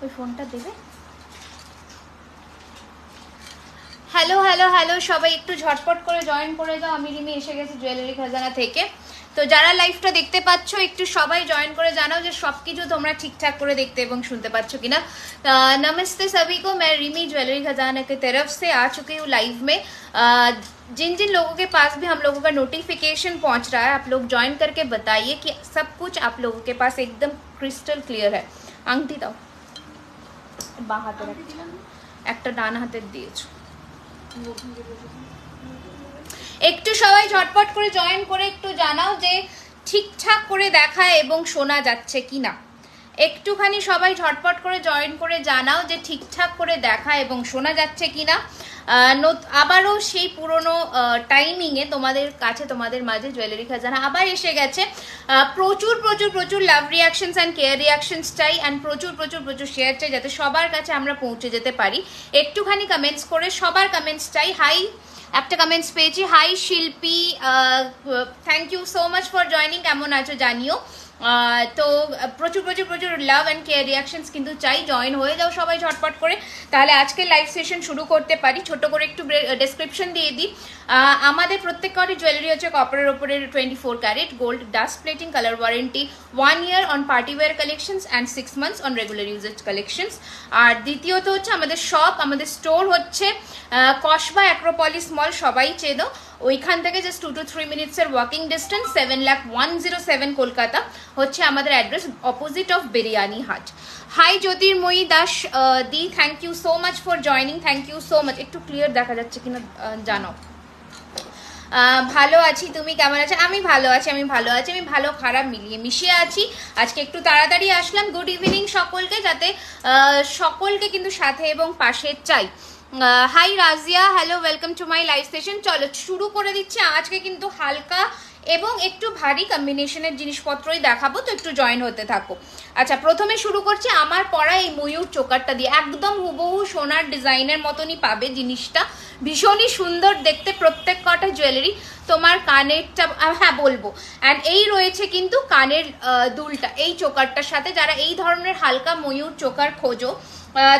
ওই ফোনটা দেবে। হ্যালো হ্যালো হ্যালো, সবাই একটু ঝটপট করে জয়েন করে দাও। আমি রিমি এসে গেছি জুয়েলারি খাজানা থেকে। তো যারা লাইভটা দেখতে পাচ্ছ একটু সবাই জয়েন করে জানাও যে সব কিছু তোমরা ঠিকঠাক করে দেখতে এবং শুনতে পাচ্ছ কিনা। नमस्ते सभी को, मैं रिमी ज्वेलरी खजाना की तरफ से आ चुकी हूँ लाइव में। जिन जिन लोगों के पास भी हम लोगों का नोटिफिकेशन पहुंच रहा है, आप लोग ज्वाइन करके बताइए कि सब कुछ आप लोगों के पास एकदम क्रिस्टल क्लियर है। आंगटी दाओ, बां हाथे একটা ডান হাতের দিয়েছো। একটু সবাই ঝটপট করে জয়েন করে একটু জানাও যে ঠিকঠাক করে দেখায় এবং শোনা যাচ্ছে কিনা। একটুখানি সবাই ঝটপট করে জয়েন করে জানাও যে ঠিকঠাক করে দেখা এবং শোনা যাচ্ছে কিনা। আবারও সেই পুরনো টাইমিংয়ে তোমাদের কাছে তোমাদের মাঝে জুয়েলারি খাজানা আবার এসে গেছে। প্রচুর প্রচুর প্রচুর লাভ রিয়াকশনস অ্যান্ড কেয়ার রিয়াকশনস চাই, অ্যান্ড প্রচুর প্রচুর প্রচুর শেয়ার চাই যাতে সবার কাছে আমরা পৌঁছে যেতে পারি। একটুখানি কমেন্টস করে সবার কমেন্টস চাই। হাই, একটা কমেন্টস পেয়েছি, hi Shilpi, thank you so much for joining, কেমন আছো জানিও। তো প্রচুর প্রচুর প্রচুর লাভ অ্যান্ড কেয়ার রিয়াকশনস কিন্তু চাই। জয়েন হয়ে যাও সবাই ঝটপট করে, তাহলে আজকে লাইভ সেশন শুরু করতে পারি। ছোট করে একটু ডেসক্রিপশন দিয়ে দিই। আমাদের প্রত্যেকটি জুয়েলারি হচ্ছে কপারের ওপরে 24 carat gold, dust plating, colour warranty, 1 year on party wear collections and 6 months on regular usage collections. আর দ্বিতীয়ত হচ্ছে আমাদের শপ, আমাদের স্টোর হচ্ছে কসবা অ্যাক্রোপলিস মল, সবাই চেনো। ওইখান থেকে জাস্ট 2 to 3 মিনিটসের ওয়াকিং ডিস্টেন্স, 7,01,07 কলকাতা হচ্ছে আমাদের address, opposite of biryani hut. Hi Jyotirmoyee Das di, thank you so much for joining, thank you so much. একটু ক্লিয়ার দেখা যাচ্ছে কিনা জানো। ভালো আছি, তুমি কেমন আছো? আমি ভালো আছি, আমি ভালো আছি, আমি ভালো খারাপ মিলিয়ে মিশিয়ে আছি। আজকে একটু তাড়াতাড়ি আসলাম। গুড ইভিনিং সকলকে, যাতে সকলকে কিন্তু সাথে এবং পাশে চাই। Hi Razia, hello, welcome to my live session. চলো শুরু করে দিচ্ছি। আজকে কিন্তু হালকা এবং একটু ভারী কম্বিনেশনের জিনিসপত্রই দেখাবো, তো একটু জয়েন হতে থাকো। আচ্ছা, প্রথমে শুরু করছি আমার পরা এই ময়ূর চোকারটা দিয়ে। একদম হুবহু সোনার ডিজাইনের মতনই পাবে জিনিসটা, ভীষণই সুন্দর দেখতে প্রত্যেক কটা জুয়েলারি। তোমার কানেরটা, হ্যাঁ বলবো, অ্যান্ড এই রয়েছে কিন্তু কানের দুলটা এই চোকারটার সাথে। যারা এই ধরনের হালকা ময়ূর চোকার খোঁজো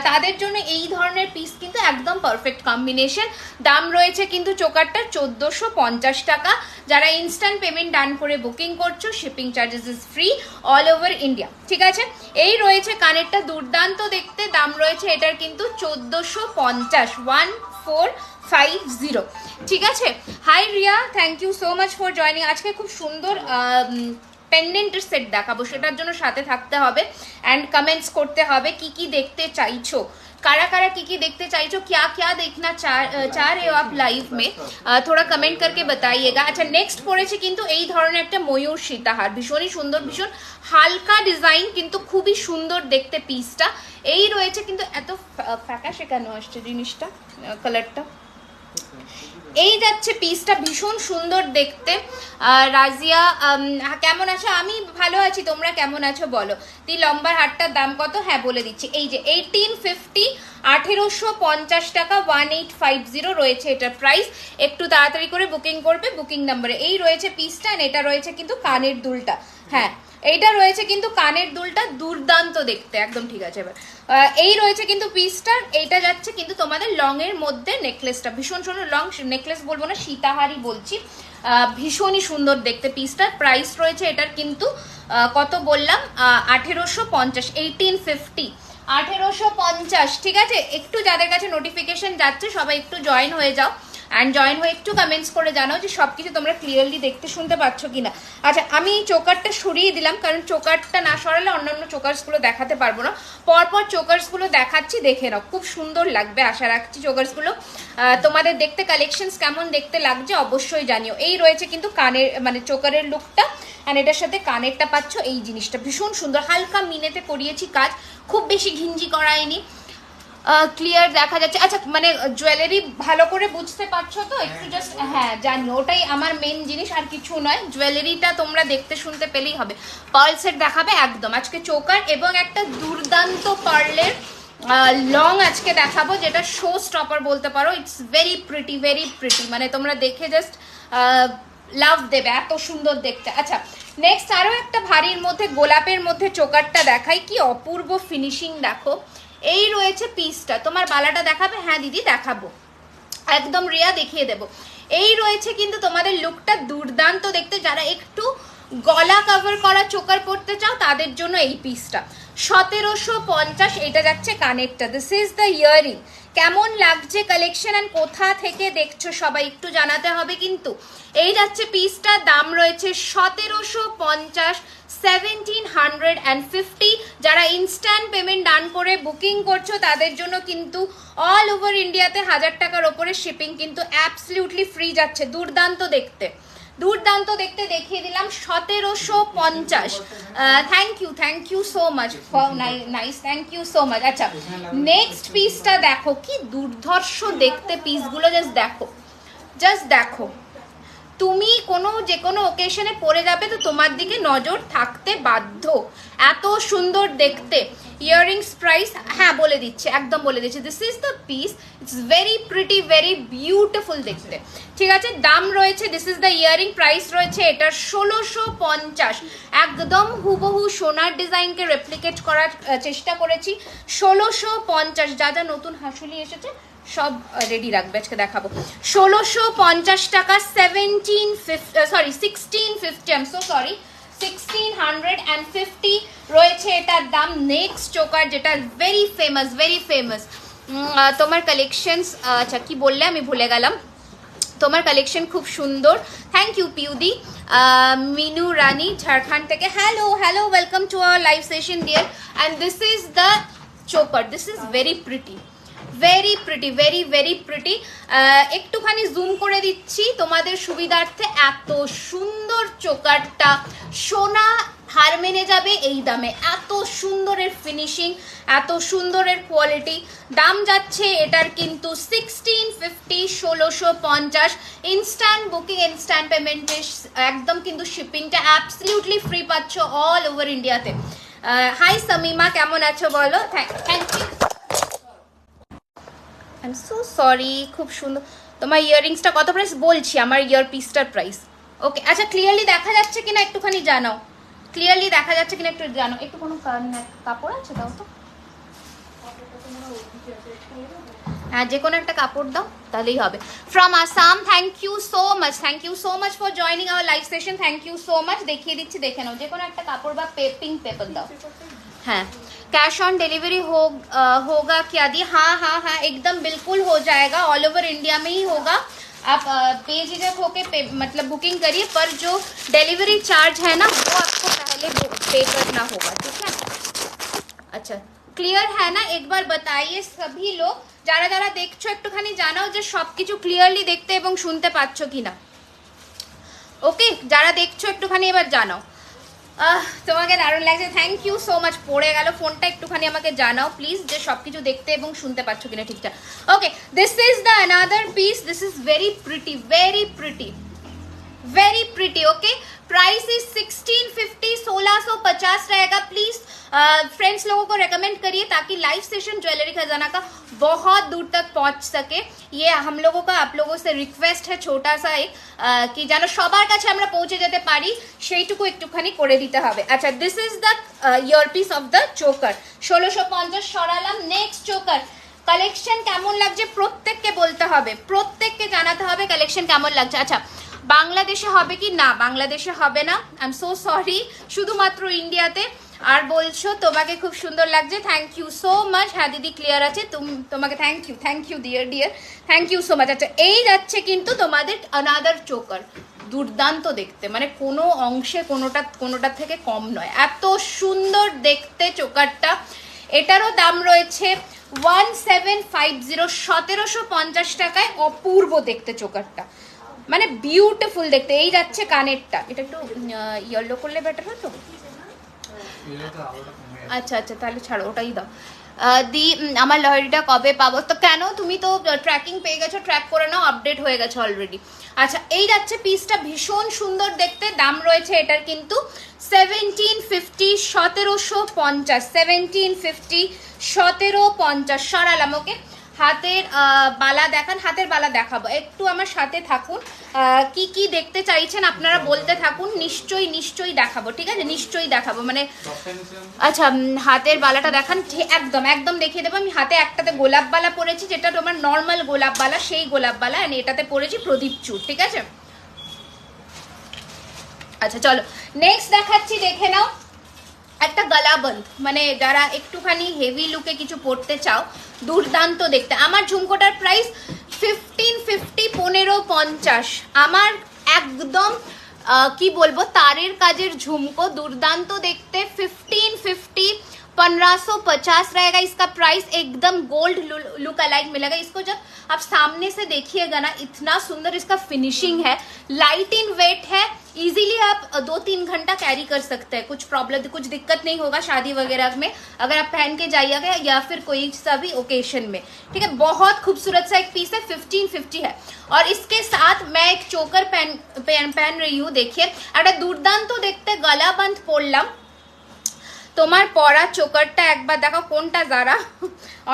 তাদের জন্য এই ধরনের পিস কিন্তু একদম পারফেক্ট কম্বিনেশন। দাম রয়েছে কিন্তু চোকারটার 1450 টাকা। যারা ইনস্ট্যান্ট পেমেন্ট ডান করে বুকিং করছো, shipping charges is free all over India, ঠিক আছে। এই রয়েছে কানেরটা, দুর্দান্ত দেখতে। দাম রয়েছে এটার কিন্তু 1450, 1450, ঠিক আছে। Hi Riya, thank you so much for joining. আজকে খুব সুন্দর পেন্ডেন্টের সেট দেখাবো, সেটার জন্য সাথে থাকতে হবে অ্যান্ড কমেন্টস করতে হবে কি কি দেখতে চাইছো, कारा कारा की देखते चाहिए, क्या क्या देखना चाह रहे हो आप लाइव में, थोड़ा कमेंट करके बताइएगा। अच्छा, नेक्स्ट পড়েছে কিন্তু এই ধরনের একটা ময়ূর সীতাহার, ভীষণই সুন্দর, ভীষণ হালকা ডিজাইন কিন্তু খুবই সুন্দর দেখতে পিসটা। এই রয়েছে কিন্তু এত ফ্যাকাশে কেন আসছে জিনিসটা, কালারটা এই যাচ্ছে পিসটা, ভীষণ সুন্দর দেখতে। রাজিয়া কেমন আছো? আমি ভালো আছি, তোমরা কেমন আছো বলো। এই লম্বার হারটার দাম কত? হ্যাঁ বলে দিচ্ছি, এই যে 1850, 1850 টাকা, 1850 রয়েছে এটার প্রাইস। একটু তাড়াতাড়ি করে বুকিং করবে বুকিং নাম্বারে। এই রয়েছে পিসটা, এটা রয়েছে কিন্তু কানের দুলটা, হ্যাঁ এইটা রয়েছে কিন্তু কানের দুলটা, দুর্দান্ত দেখতে, একদম ঠিক আছে। এবার এই রয়েছে কিন্তু পিসটা, এইটা যাচ্ছে কিন্তু তোমাদের লং এর মধ্যে নেকলেসটা, ভীষণ সুন্দর লং নেকলেস বলবো না, সীতাহারই বলছি, ভীষণই সুন্দর দেখতে পিসটার। প্রাইস রয়েছে এটার কিন্তু কত বললাম, 1850, 1850, 1850, ঠিক আছে। একটু যাদের কাছে নোটিফিকেশন যাচ্ছে সবাই একটু জয়েন হয়ে যাও অ্যান্ড জয়েন হয়ে একটু কমেন্টস করে জানাও যে সব কিছু তোমরা ক্লিয়ারলি দেখতে শুনতে পাচ্ছ কিনা। আচ্ছা, আমি চোকারটা সরিয়ে দিলাম কারণ চোকারটা না সরালে অন্যান্য চোকার্সগুলো দেখাতে পারবো না। পরপর চোকার্সগুলো দেখাচ্ছি, দেখে নাও, খুব সুন্দর লাগবে আশা রাখছি চোকার্সগুলো। তোমাদের দেখতে কালেকশনস কেমন দেখতে লাগছে অবশ্যই জানিও। এই রয়েছে কিন্তু কানের মানে চোকারের লুকটা, অ্যান্ড এটার সাথে কানেরটা পাচ্ছ। এই জিনিসটা ভীষণ সুন্দর, হালকা মিনেতে করিয়েছি কাজ, খুব বেশি ঘিঞ্জি করায়নি, ক্লিয়ার দেখা যাচ্ছে। আচ্ছা, মানে জুয়েলারি ভালো করে বুঝতে পারছো তো? একটু জাস্ট হ্যাঁ জানি, ওটাই আমার মেন জিনিস, আর কিছু নয়। জুয়েলারিটা তোমরা দেখতে শুনতে পেলেই হবে। পার্ল সেট দেখাবে একদম আজকে, চোকার এবং একটা দুর্দান্ত পার্লের লং আজকে দেখাবো, যেটা শো স্টপার বলতে পারো। It's very pretty, very pretty, মানে তোমরা দেখে জাস্ট লাভ দেবে, এত সুন্দর দেখতে। আচ্ছা নেক্সট আরও একটা ভারীর মধ্যে গোলাপের মধ্যে চোকারটা দেখাই, কি অপূর্ব ফিনিশিং দেখো। এই রয়েছে পিসটা, তোমার বালাটা দেখাবে? হ্যাঁ দিদি দেখাবো, একদম রিয়া দেখিয়ে দেবো। এই রয়েছে কিন্তু তোমাদের লুকটা দুর্দান্ত দেখতে। যারা একটু গলা কভার করা চোকার পড়তে চাও তাদের জন্য এই পিসটা 1750। এটা যাচ্ছে কানেরটা। This is the earring. কেমন লাগছে কালেকশন অ্যান্ড কোথা থেকে দেখছো সবাই একটু জানাতে হবে কিন্তু। এই যাচ্ছে পিসটা, দাম রয়েছে 1750, 1750। যারা ইনস্ট্যান্ট পেমেন্ট ডান করে বুকিং করছো তাদের জন্য কিন্তু অল ওভার ইন্ডিয়াতে 1000 টাকার ওপরে শিপিং কিন্তু অ্যাবসলিউটলি ফ্রি যাচ্ছে। দুর্দান্ত দেখতে, দুর্দান্ত দেখতে দেখিয়ে দিলাম 1750। Thank you so much, nice, thank you so much. আচ্ছা নেক্সট পিসটা দেখো, কি দুর্ধর্ষ দেখতে পিসগুলো, জাস্ট দেখো। তুমি যে কোনো ওকেশনে পরে যাবে তো তোমার দিকে নজর থাকতে বাধ্য, এত সুন্দর দেখতে। ইয়াররিংস প্রাইস হ্যাঁ বলে দিচ্ছে, একদম বলে দিচ্ছে। This is the piece, it's very pretty, very beautiful দেখতে, ঠিক আছে। দাম রয়েছে, this is the earring, price রয়েছে এটার 1650। একদম হুবহু সোনার ডিজাইনকে রেপ্লিকেট করার চেষ্টা করেছি। 1650। যা যা নতুন হাসুলি এসেছে সব রেডি রাখবে, আজকে দেখাবো। 1650 টাকা, 1650, আই এম সো সরি, 1650 রয়েছে এটার দাম। নেক্সট চোকার যেটা ভেরি ফেমাস, তোমার কালেকশনস, আচ্ছা কি বললে আমি ভুলে গেলাম। তোমার কালেকশন খুব সুন্দর, থ্যাংক ইউ পিউদি। মিনু রানী ঝাড়খণ্ড থেকে, hello welcome to our live session dear. And this is the choker, this is very pretty, very pretty. একটুখানি জুম করে দিচ্ছি তোমাদের সুবিধার্থে। এত সুন্দর চোকারটা, সোনা হার মেনে যাবে এই দামে। এত সুন্দরের ফিনিশিং, এত সুন্দরের কোয়ালিটি। দাম যাচ্ছে এটার কিন্তু 1650, 1650। ইনস্ট্যান্ট বুকিং, ইনস্ট্যান্ট পেমেন্টে একদম কিন্তু শিপিংটা অ্যাবসলিউটলি ফ্রি পাচ্ছ অল ওভার ইন্ডিয়াতে। হাই সামিমা, কেমন আছো বলো? Thank you, I am so sorry. খুব সুন্দর। তোমার ইয়াররিংসটা কত প্রাইস বলছি, আমার ইয়ার পিসটার প্রাইস। ওকে আচ্ছা, ক্লিয়ারলি দেখা যাচ্ছে কিনা একটুখানি জানাও, ক্লিয়ারলি দেখা যাচ্ছে কিনা একটু জানো। একটু কোনো কাপড় আছে দাও তো, হ্যাঁ যে কোনো একটা কাপড় দাও তাহলেই হবে। From Assam, thank you so much for joining our live session, thank you so much. দেখিয়ে দিচ্ছি, দেখে নাও। যে কোনো একটা কাপড় বা পিঙ্ক পেপার দাও। हाँ, कैश ऑन डिलीवरी होगा क्या दी? हाँ एकदम बिल्कुल हो जाएगा, ऑल ओवर इंडिया में ही होगा। आप बेझिझक होके मतलब बुकिंग करिए, पर जो डिलीवरी चार्ज है ना वो आपको पहले पे करना होगा, ठीक है। अच्छा क्लियर है ना? एक बार बताइए सभी लोग, যারা যারা দেখছো একটুখানি জানাও যে সবকিছু ক্লিয়ারলি দেখতে এবং শুনতে পাচ্ছ কিনা। ওকে, যারা দেখছো একটুখানি এবার জানাও। তোমাকে দারুণ লাগছে, থ্যাংক ইউ সো মাচ। পড়ে গেল ফোনটা, একটুখানি আমাকে জানাও প্লিজ যে সবকিছু দেখতে এবং শুনতে পাচ্ছ কিনা ঠিকঠাক। Okay, this is the another piece, this is very pretty. Okay, price is 1650, 1650 रहेगा। प्लीज फ्रेंड्स लोगों को रेकमेंड करिए ताकि लाइव सेशन ज्वेलरी खजाना का बहुत दूर तक पहुंच सके। ये हम लोगों का आप लोगों से रिक्वेस्ट है छोटा सा एक, कि যেন সবার কাছে আমরা পৌঁছে যেতে পারি সেইটুকু একটুখানি করে দিতে হবে। আচ্ছা, this is the earpiece of the choker, 1650 সরালাম। নেক্সট চোকার কালেকশন কেমন লাগছে প্রত্যেককে বলতে হবে, প্রত্যেককে জানাতে হবে কালেকশন কেমন লাগছে। আচ্ছা, বাংলাদেশে হবে কি না? বাংলাদেশে হবে না, আই এম সো সরি, শুধুমাত্র ইন্ডিয়াতে। আর বলছো তোমাকে খুব সুন্দর লাগছে, থ্যাংক ইউ সো মাচ। হ্যাঁ দিদি ক্লিয়ার আছে, তোমাকে thank you dear, thank you so much. আচ্ছা, এই যাচ্ছে কিন্তু তোমাদের অ্যানাদার চোকার, দুর্দান্ত দেখতে, মানে কোনো অংশে কোনোটার থেকে কম নয়, এত সুন্দর দেখতে চোকারটা। এটারও দাম রয়েছে 1750, 1750 টাকায়। অপূর্ব দেখতে চোকারটা, মানে বিউটিফুল দেখতে। এই যাচ্ছে কানেরটা, এটা একটু ইয়েলো করলে বেটার হতো। আচ্ছা তাহলে ছাড়ো, ওটাই দাও। দি আমার লহরিটা কবে পাবো? তো কেন, তুমি তো ট্র্যাকিং পেয়ে গেছো, ট্র্যাক করে নাও, আপডেট হয়ে গেছে অলরেডি। আচ্ছা, এই যাচ্ছে পিসটা, ভীষণ সুন্দর দেখতে। দাম রয়েছে এটার কিন্তু 1750, 1750, 1750, 1750 সরালাম। ওকে, হাতের বালা দেখান, হাতের বালা দেখাবো, একটু আমার সাথে থাকুন। কি কি দেখতে চাইছেন আপনারা বলতে থাকুন, নিশ্চয়ই নিশ্চয়ই দেখাবো, ঠিক আছে, নিশ্চয়ই দেখাবো। মানে আচ্ছা হাতের বালাটা দেখান, একদম একদম দেখিয়ে দেবো। আমি হাতে একটাতে গোলাপ বালা পরেছি, যেটা তোমার নর্মাল গোলাপ বালা, সেই গোলাপ বালা, আর এটাতে পরেছি প্রদীপ চূড়, ঠিক আছে। আচ্ছা চলো নেক্সট দেখাচ্ছি, দেখে নাও। একটা গলাবন্ধ, মানে যারা একটুখানি হেভি লুকে কিছু পড়তে চাও, দুর্দান্ত দেখতে। আমার ঝুমকোটার প্রাইস 1550, 1550। আমার একদম কি বলবো, তারের কাজের ঝুমকো, दुर्दांत देखते। 1550, 1550 रहेगा इसका प्राइस। एकदम गोल्ड लुक अलाइक मिलेगा। इसको जब आप सामने से देखिएगा ना, इतना सुंदर इसका फिनिशिंग है, लाइट इन वेट है, इजीली आप 2-3 घंटा कैरी कर सकते हैं, कुछ प्रॉब्लम कुछ दिक्कत नहीं होगा शादी वगैरह में अगर आप पहन के जाइएगा, या फिर कोई सा भी ओकेशन में, ठीक है। बहुत खूबसूरत सा एक पीस है, 1550 है। और इसके साथ मैं एक चोकर पहन रही हूँ, देखिए। একটা দুর্দান্ত দেখতে গলাবন্ধ পরলাম। তোমার পরা চোকারটা একবার দেখো কোনটা যারা,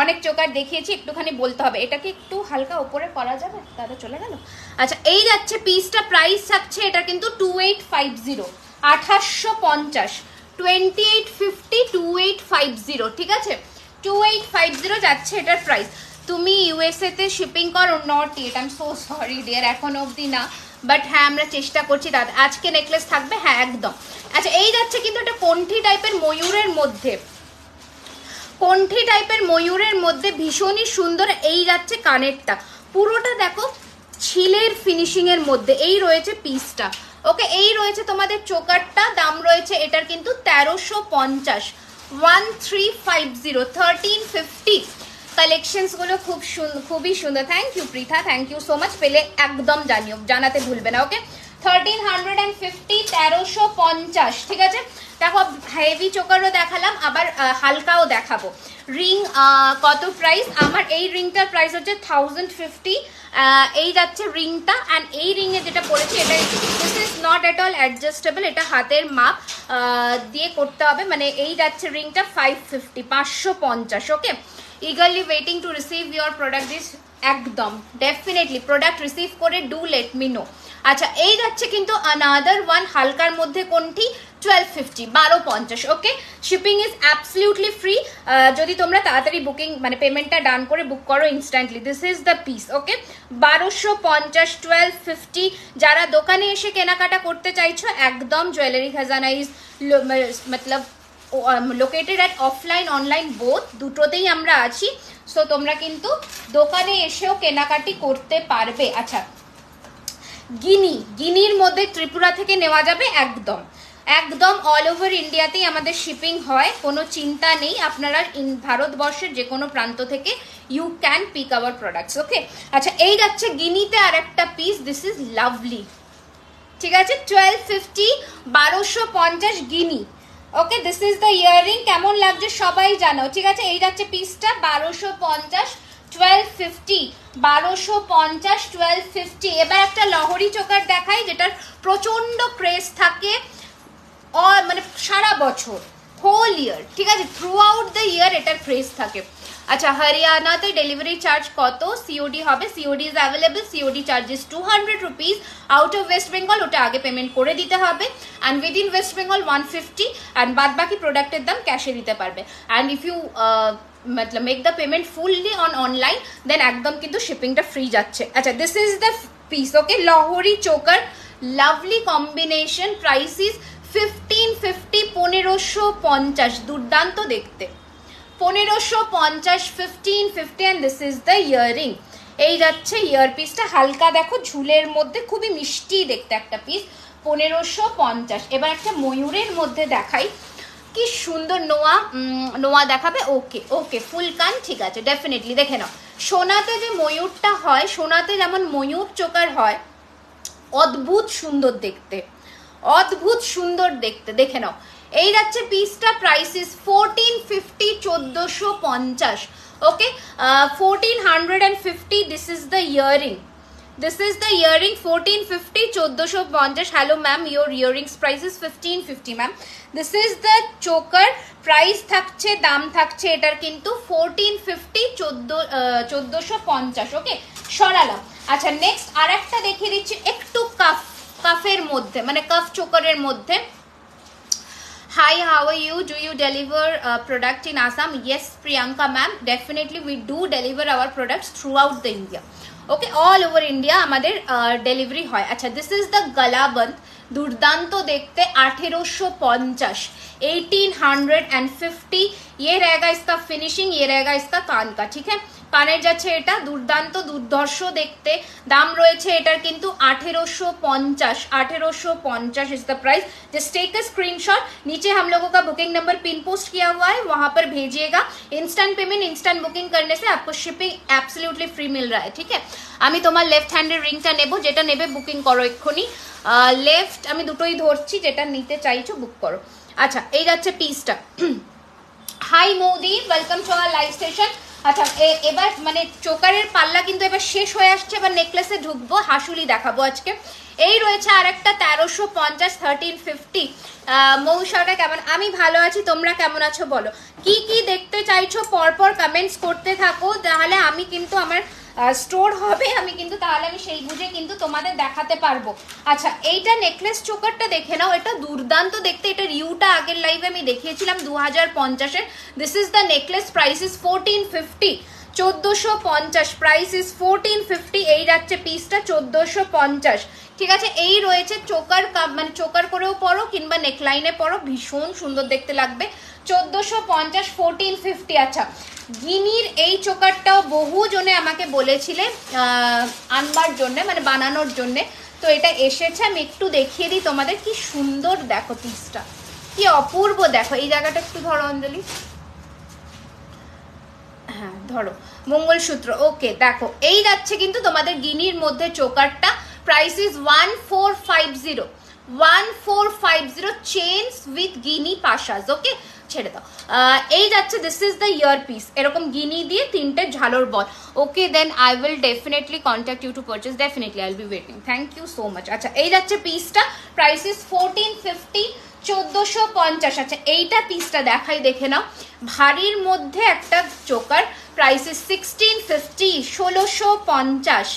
অনেক চোকার দেখিয়েছি, একটুখানি বলতে হবে। এটাকে একটু হালকা উপরে করা যাবে, দাদা চলে গেল। আচ্ছা এই যাচ্ছে পিসটা, প্রাইস থাকছে এটা কিন্তু 2850, 2850, 2850, 2850, ঠিক আছে, 2850 যাচ্ছে এটার প্রাইস। তুমি ইউএসএ তে শিপিং করো? Not it, I am so sorry dear, এখন অবধি না, বাট হ্যাঁ আমরা চেষ্টা করছি দাদা। আজকে নেকলেস থাকবে, হ্যাঁ একদম। আচ্ছা এই যাচ্ছে কিন্তু একটা কণ্ঠি টাইপের ময়ূরের মধ্যে, কণ্ঠি টাইপের ময়ূরের মধ্যে ভীষণই সুন্দর। এই যাচ্ছে কানেরটা, পুরোটা দেখো ছিলের ফিনিশিং এর মধ্যে। এই রয়েছে পিসটা, ওকে। এই রয়েছে তোমাদের চোকারটা, দাম রয়েছে এটার কিন্তু 1350, 1350, 1350। কালেকশনস গুলো খুবই সুন্দর। Thank you Pritha, thank you so much. পেলে একদম জানাতে ভুলবে না, ওকে। 1350, 1350, ঠিক আছে। দেখো হেভি চোকারও দেখালাম, আবার হালকাও দেখাবো। রিং কত প্রাইস? আমার এই রিংটার প্রাইস হচ্ছে 1050। এই যাচ্ছে রিংটা, অ্যান্ড এই রিংয়ে যেটা পড়েছি এটা this is not at all adjustable, এটা হাতের মাপ দিয়ে করতে হবে। মানে এই যাচ্ছে রিংটা 550, 550, ওকে। eagerly waiting to receive your product this, একদম ডেফিনেটলি প্রোডাক্ট রিসিভ করে ডু লেট মি নো। আচ্ছা এই যাচ্ছে কিন্তু আনাদার ওয়ান হালকার মধ্যে কোনটি, 1250, 1250, ওকে। শিপিং ইজ অ্যাবসলিউটলি ফ্রি যদি তোমরা তাড়াতাড়ি বুকিং মানে পেমেন্টটা ডান করে বুক করো instantly. This is the piece, okay. 1250, 1250। যারা দোকানে এসে কেনাকাটা করতে চাইছো, একদম জুয়েলারি খাজানা is Matlab located at offline online both, দুটোতেই আমরা আছি। সো তোমরা কিন্তু দোকানে এসেও কেনাকাটি করতে পারবে। আচ্ছা গিনির মধ্যে ত্রিপুরা থেকে নেওয়া যাবে, একদম একদম অল ওভার ইন্ডিয়াতেই আমাদের শিপিং হয়, কোনো চিন্তা নেই। আপনারা ভারতবর্ষের যে কোনো প্রান্ত থেকে you can pick our products, okay. আচ্ছা এই যাচ্ছে গিনিতে আর একটা পিস, দিস ইজ লাভলি, ঠিক আছে। 1250, 1250 গিনি, ওকে। দিস ইজ দ্য ইয়াররিং, কেমন লাগছে সবাই জানো, ঠিক আছে। এই যাচ্ছে পিসটা 1250, 1250, 1250, 1250। এবার একটা লহরি চোকার দেখাই, যেটার প্রচন্ড ক্রেজ থাকে মানে সারা বছর, হোল ইয়ার, ঠিক আছে, থ্রু আউট দ্য ইয়ার এটার ক্রেজ থাকে। আচ্ছা হরিয়ানাতে ডেলিভারি চার্জ কত? সিওডি হবে, COD is available, COD charges 200 rupees. Out of West Bengal ওটা আগে পেমেন্ট করে দিতে হবে, and within West Bengal 150, and বাদ বাকি প্রোডাক্টের দাম ক্যাশে দিতে পারবে। অ্যান্ড ইফ ইউ मतलब make the payment fully on online then एकदम किंतु शिपिंगটা ফ্রি যাচ্ছে। আচ্ছা this is the piece, okay. Lahari choker, lovely combination, price is 1550, 1550, দুর্দান্ত দেখতে, 1550, 1550, and this is the earring। এই যাচ্ছে ইয়ার পিসটা, হালকা দেখো ঝুলের মধ্যে, খুবই মিষ্টি দেখতে একটা পিস, 1550। এবার একটা ময়ূরের মধ্যে দেখাই, কি সুন্দর। নোয়া দেখাবে, ওকে ওকে, ফুল কান, ঠিক আছে, ডেফিনেটলি দেখে নাও। সোনাতে যে ময়ূরটা হয়, সোনাতে যেমন ময়ূর চোকার হয়, অদ্ভুত সুন্দর দেখতে, অদ্ভুত সুন্দর দেখতে, দেখে নাও। এই যাচ্ছে পিসটা, price is 1450, 1450, okay. 1450, this is the earring, This is the earring 1450, 1450. Hello ma'am, your earrings price is 1550 ma'am. This is the choker, price থাকছে, দাম থাকছে এটার কিন্তু 1450, 1450. ওকে, সরালাম। আচ্ছা, নেক্সট আরেকটা দেখিয়ে দিচ্ছি একটু কাফের মধ্যে, মানে কাফ চোকারের মধ্যে। Hi, how are you? Do you deliver product in Assam? Yes, Priyanka ma'am, definitely we do deliver our products throughout the India. Okay, all over India আমাদের ডেলিভারি হয়। আচ্ছা, দিস ইজ দ্য গলাবন্ধ, দুর্দান্ত দেখতে, 1850, 1850। ये रहेगा इसका फिनिशिंग, ये रहेगा इसका कान का, ঠিক है। কানের যাচ্ছে এটা, দুর্দান্ত দুর্ধর্ষ দেখতে, দাম রয়েছে এটার কিন্তু 1850, 1850 is the price. Just take a screenshot, नीचे हम लोगों का बुकिंग नंबर पिन पोस्ट किया हुआ है, वहां पर भेजिएगा। इंस्टेंट पेमेंट, इंस्टेंट बुकिंग करने से आपको शिपिंग एब्सोल्युटली फ्री मिल रहा है, ठीक है। আমি তোমার লেফট হ্যান্ডের রিংটা নেব, যেটা নেবে বুকিং করো এক্ষুনি। লেফট আমি দুটোই ধরছি, যেটা নিতে চাইছো বুক করো। আচ্ছা, এই যাচ্ছে পিসটা। Hi Moudi, welcome to our live station. আচ্ছা, এবার মানে চোকারের পাল্লা কিন্তু এবার শেষ হয়ে আসছে, এবার নেকলেসে ঢুকবো, হাসুলি দেখাবো আজকে। এই রয়েছে আর একটা 1350, 1350। মৌসাটা কেমন? আমি ভালো আছি, তোমরা কেমন আছো বলো। কি কি দেখতে চাইছো পরপর কমেন্টস করতে থাকো, তাহলে আমি কিন্তু আমার স্টোর হবে, আমি কিন্তু তাহলে আমি সেই বুঝে কিন্তু তোমাদের দেখাতে পারবো। আচ্ছা, এইটা নেকলেস চোকারটা দেখে নাও, এটা দুর্দান্ত দেখতে। এটা রিউটা আগের লাইভে আমি দেখিয়েছিলাম 2050-এর। This is the necklace, price is 1450, 1450, price is 1450। এই যাচ্ছে পিসটা 1450, ঠিক আছে। এই রয়েছে চোকার, মানে চোকার করেও পরো কিংবা নেকলাইনে পরো, ভীষণ সুন্দর দেখতে লাগবে। 1450, 1450। আচ্ছা, গিনির এই চোকারটাও বহু জনে আমাকে বলেছিলে আনবার জন্য, মানে বানানোর জন্য, তো এটা এসেছে। আমি একটু দেখিয়ে দিই তোমাদের, কি সুন্দর দেখো পিসটা, কি অপূর্ব দেখো। এই জায়গাটা একটু ধরো অঞ্জলি, হ্যাঁ ধরো, মঙ্গলসূত্র। ওকে, দেখো এই যাচ্ছে কিন্তু তোমাদের গিনির মধ্যে চোকারটা, প্রাইস ইজ 1450, 1450, চেইনস উইথ গিনি পাশাস। ওকে, ছেড়ে দাও। এই যাচ্ছে, this is the ear piece, এরকম গিনি দিয়ে তিনটে ঝালর বল। Okay, then I will definitely contact you to purchase, definitely I will be waiting, thank you so much. আচ্ছা, এই যাচ্ছে পিসটা, প্রাইস ইজ 1450, 1450। আচ্ছা, এইটা পিসটা দেখাই, দেখে নাও, ভারীর মধ্যে একটা চোকার, প্রাইস ইজ 1650, 1650,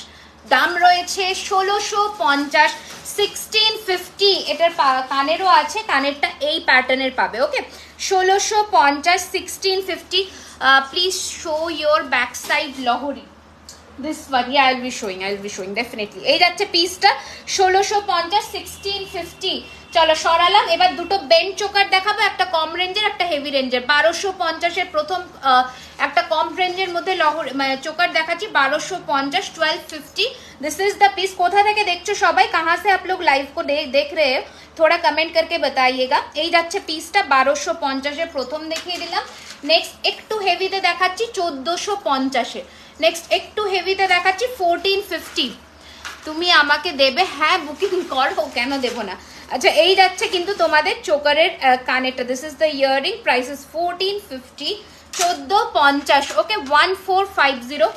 দাম রয়েছে 1650, 1650। এটার কানেরও আছে, কানেরটা এই প্যাটার্নের পাবে। Okay, 1650, 1650। Please show your back side Lahari, this one, yeah, I'll be showing definitely। এই যাচ্ছে পিসটা 1650, 1650। চলো সরালাম। এবার দুটো বেন্ড চোকার দেখাবো, একটা কম রেঞ্জের, একটা হেভি রেঞ্জের। 1250-এর প্রথম একটা কম রেঞ্জের মধ্যে চোকার দেখাচ্ছি, 1250, 1250। This is the piece. কোথা থেকে দেখছো সবাই, कहाँ से आप लोग लाइव को देख रहे हो, थोड़ा कमेंट करके बताइएगा। এই যাচ্ছে পিসটা 1250-এর প্রথম দেখিয়ে দিলাম। নেক্সট একটু হেভিতে দেখাচ্ছি 1450-এর। নেক্সট একটু হেভিতে দেখাচ্ছি 1450। তুমি আমাকে দেবে, হ্যাঁ বুকিং করো, কেন দেবো না। আচ্ছা, এই যাচ্ছে কিন্তু তোমাদের চোকারের কানেরটা, this is the earring, price is 1450, 1450। Okay, 1450,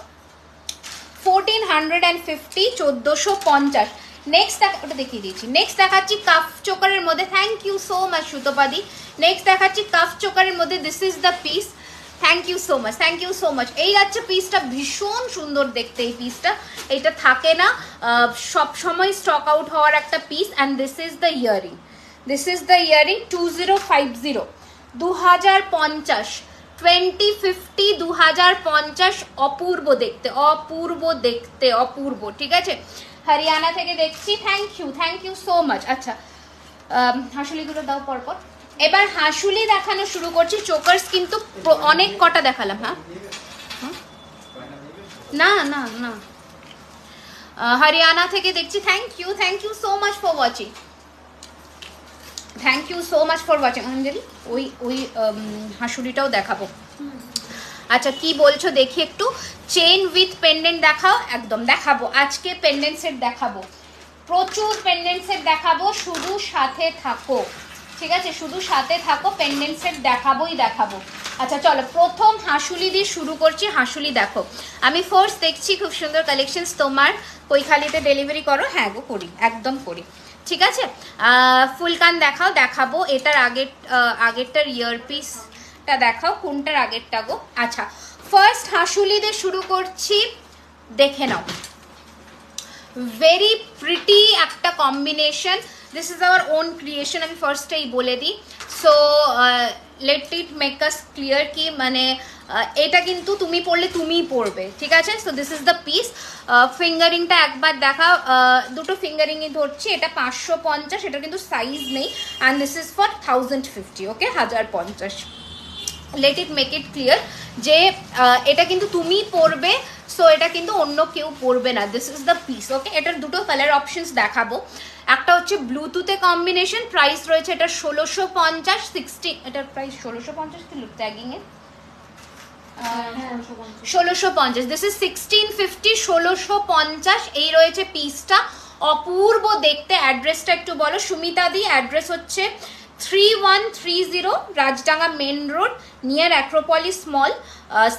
1450, 1450। Next ওটা দেখিয়ে দিয়েছি। নেক্সট দেখাচ্ছি কাফ চোকারের মধ্যে, থ্যাংক ইউ সো মাচ সুতোপাদি। নেক্সট দেখাচ্ছি কাফ চোকারের মধ্যে, this is the piece, thank you so much, thank you so much. এই যাচ্ছে পিসটা, ভীষণ সুন্দর দেখতে এই পিসটা, এটা থাকে না সব সময়, স্টক আউট হওয়ার একটা piece. And this is the earring, this is the earring 2050, 2050, 2050, 2050। অপূর্ব দেখতে, অপূর্ব দেখতে, অপূর্ব, ঠিক আছে। হরিয়ানা থেকে দেখছি, থ্যাংক ইউ সো মাচ। আচ্ছা, হাসুলিগুলো দাও পরপর। এবার হাসুলি দেখানো শুরু করছি। চোকার্স কিন্তু অনেক কটা দেখালাম। হ্যাঁ, না না না, হরিয়ানা থেকে দেখছি, thank you so much for watching, thank you so much for watching. Anjali, ওই হাসুলিটাও দেখাবো। আচ্ছা, কি বলছো দেখি একটু। চেইন উইথ পেন্ডেন্ট দেখাও, একদম দেখাবো আজকে, পেন্ডেন্ট সেট দেখাবো, প্রচুর পেন্ডেন্ট সেট দেখাবো, শুধু সাথে থাকো, ঠিক আছে, শুধু সাথে থাকো, পেন্ডেন্ট সেট দেখাবোই দেখাবো। আচ্ছা চলো প্রথম হাসুলি দিয়ে শুরু করছি। হাসুলি দেখো, আমি ফার্স্ট দেখছি খুব সুন্দর কালেকশনস তোমার কৈখালিতে ডেলিভারি করো। হ্যাঁ গো করি, একদম করি, ঠিক আছে। ফুলকান দেখাবো। এটার আগেরটার ইয়ারপিসটা দেখাও, কোনটার আগেরটা গো? আচ্ছা ফার্স্ট হাসুলি দিয়ে শুরু করছি, দেখে নাও। ভেরি প্রিটি একটা combination, this is our own creation, আমি ফার্স্টেই বলে দিই। So let it make us clear কি মানে এটা কিন্তু তুমি পরলে তুমিই পরবে, ঠিক আছে। So this is the piece. ফিঙ্গারিংটা একবার দেখা, দুটো ফিঙ্গারিংই ধরছি। এটা 550, এটা কিন্তু সাইজ নেই, and this is for 1050, okay, 1050। Let it make it clear যে এটা কিন্তু তুমিই পরবে, সো এটা কিন্তু অন্য কেউ পরবে না। দিস ইজ দ্য পিস, ওকে। এটার দুটো কালার অপশনস দেখাবো। একটা হচ্ছে ব্লুটুথে কম্বিনেশন, প্রাইস রয়েছে এটা 1650, 16, এটার প্রাইস 1650 ছিল ট্যাগিংয়ে, 1650। দিস ইজ 1650, 1650 এই রয়েছে পিসটা। অপূর্ব দেখতে। অ্যাড্রেসটা একটু বলো সুমিতা দি। অ্যাড্রেস হচ্ছে 3130 Rajdanga main road, near acropolis mall,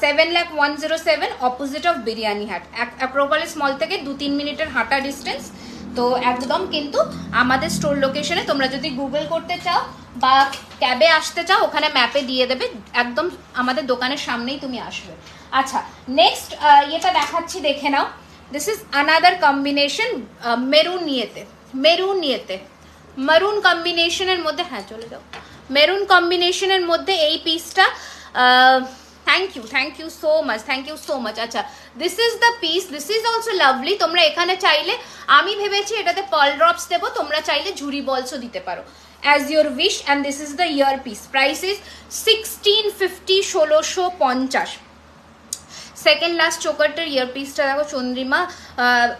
7,01,07, opposite of biryani Haat. Acropolis মল থেকে 2-3 মিনিটের হাঁটা ডিস্টেন্স। তো একদম কিন্তু আমাদের স্টোর লোকেশনে, তোমরা যদি গুগল করতে চাও বা ক্যাবে আসতে চাও ওখানে ম্যাপে দিয়ে দেবে, একদম আমাদের দোকানের সামনেই তুমি আসবে। আচ্ছা নেক্সট ইয়েটা দেখাচ্ছি, দেখে নাও। This is another combination, maroon কম্বিনেশনের মধ্যে, হ্যাঁ চলে যাও, মেরুন কম্বিনেশনের মধ্যে এই পিসটা। Thank you so much. আচ্ছা this is the piece, this is also lovely. তোমরা এখানে চাইলে, আমি ভেবেছি এটাতে পার্ল ড্রপস দেবো, তোমরা চাইলে ঝুরি বলসও দিতে পারো, as your wish. And this is the ear piece, price is 1650, 1650। Second last চোকারটার ইয়ারপিসটা দেখো চন্দ্রিমা,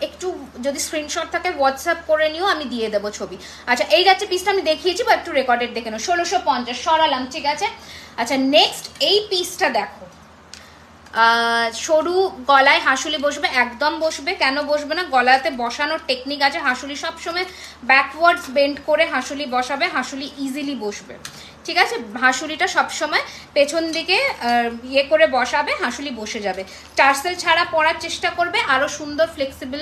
একটু যদি স্ক্রিনশট থাকে হোয়াটসঅ্যাপ করে নিও, আমি দিয়ে দেবো ছবি। আচ্ছা এই যাচ্ছে পিসটা, আমি দেখিয়েছি বা একটু রেকর্ডেড দেখে নাও, 1650 সরালাম, ঠিক আছে। আচ্ছা নেক্সট এই পিসটা দেখো, সরু গলায় হাসুলি বসবে, একদম বসবে, কেন বসবে না, গলাতে বসানোর টেকনিক আছে। হাসুলি সবসময় ব্যাকওয়ার্ডস বেন্ড করে হাসুলি বসাবে, হাসুলি ইজিলি বসবে, ঠিক আছে। হাসুলিটা সবসময় পেছন দিকে ইয়ে করে বসাবে, হাসুলি বসে যাবে। টার্সেল ছাড়া পরার চেষ্টা করবে, আরও সুন্দর ফ্লেক্সিবল